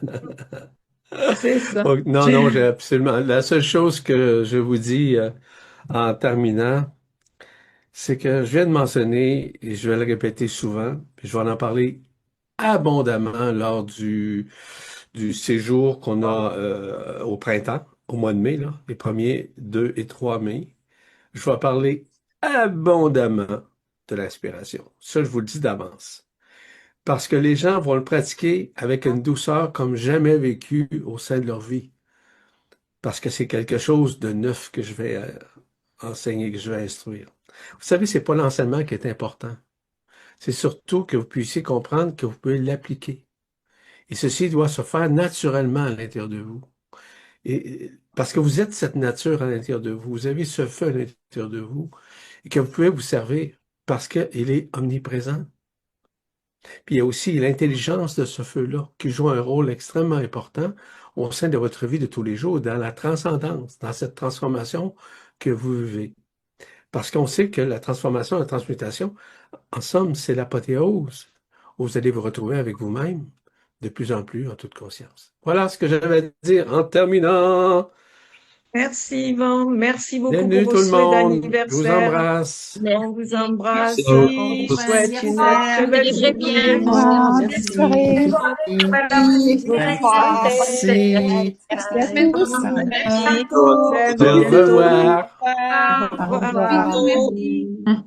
C'est ça. hein? Non, non, j'ai absolument. La seule chose que je vous dis en terminant, c'est que je viens de mentionner, et je vais le répéter souvent, puis je vais en parler abondamment lors du séjour qu'on a au printemps, au mois de mai, là, les 1er, 2 et 3 mai. Je vais parler abondamment de l'inspiration. Ça, je vous le dis d'avance. Parce que les gens vont le pratiquer avec une douceur comme jamais vécue au sein de leur vie. Parce que c'est quelque chose de neuf que je vais enseigner, que je vais instruire. Vous savez, c'est pas l'enseignement qui est important. C'est surtout que vous puissiez comprendre que vous pouvez l'appliquer. Et ceci doit se faire naturellement à l'intérieur de vous. Et parce que vous êtes cette nature à l'intérieur de vous. Vous avez ce feu à l'intérieur de vous et que vous pouvez vous servir parce qu'il est omniprésent. Puis il y a aussi l'intelligence de ce feu-là qui joue un rôle extrêmement important au sein de votre vie de tous les jours, dans la transcendance, dans cette transformation que vous vivez. Parce qu'on sait que la transformation, la transmutation, en somme, c'est l'apothéose où vous allez vous retrouver avec vous-même de plus en plus en toute conscience. Voilà ce que j'avais à dire en terminant. Merci Yvan, merci beaucoup pour Bienvenue vos tout le souhaits monde. Je vous d'anniversaire. embrasse. On vous embrasse, Merci. on vous souhaite Merci, une anniversaire. très belle Célébrez bien. journée. Bonne Merci. soirée. Merci. Merci à tous. Merci. Au À bientôt. revoir. Au Au revoir. revoir. Merci.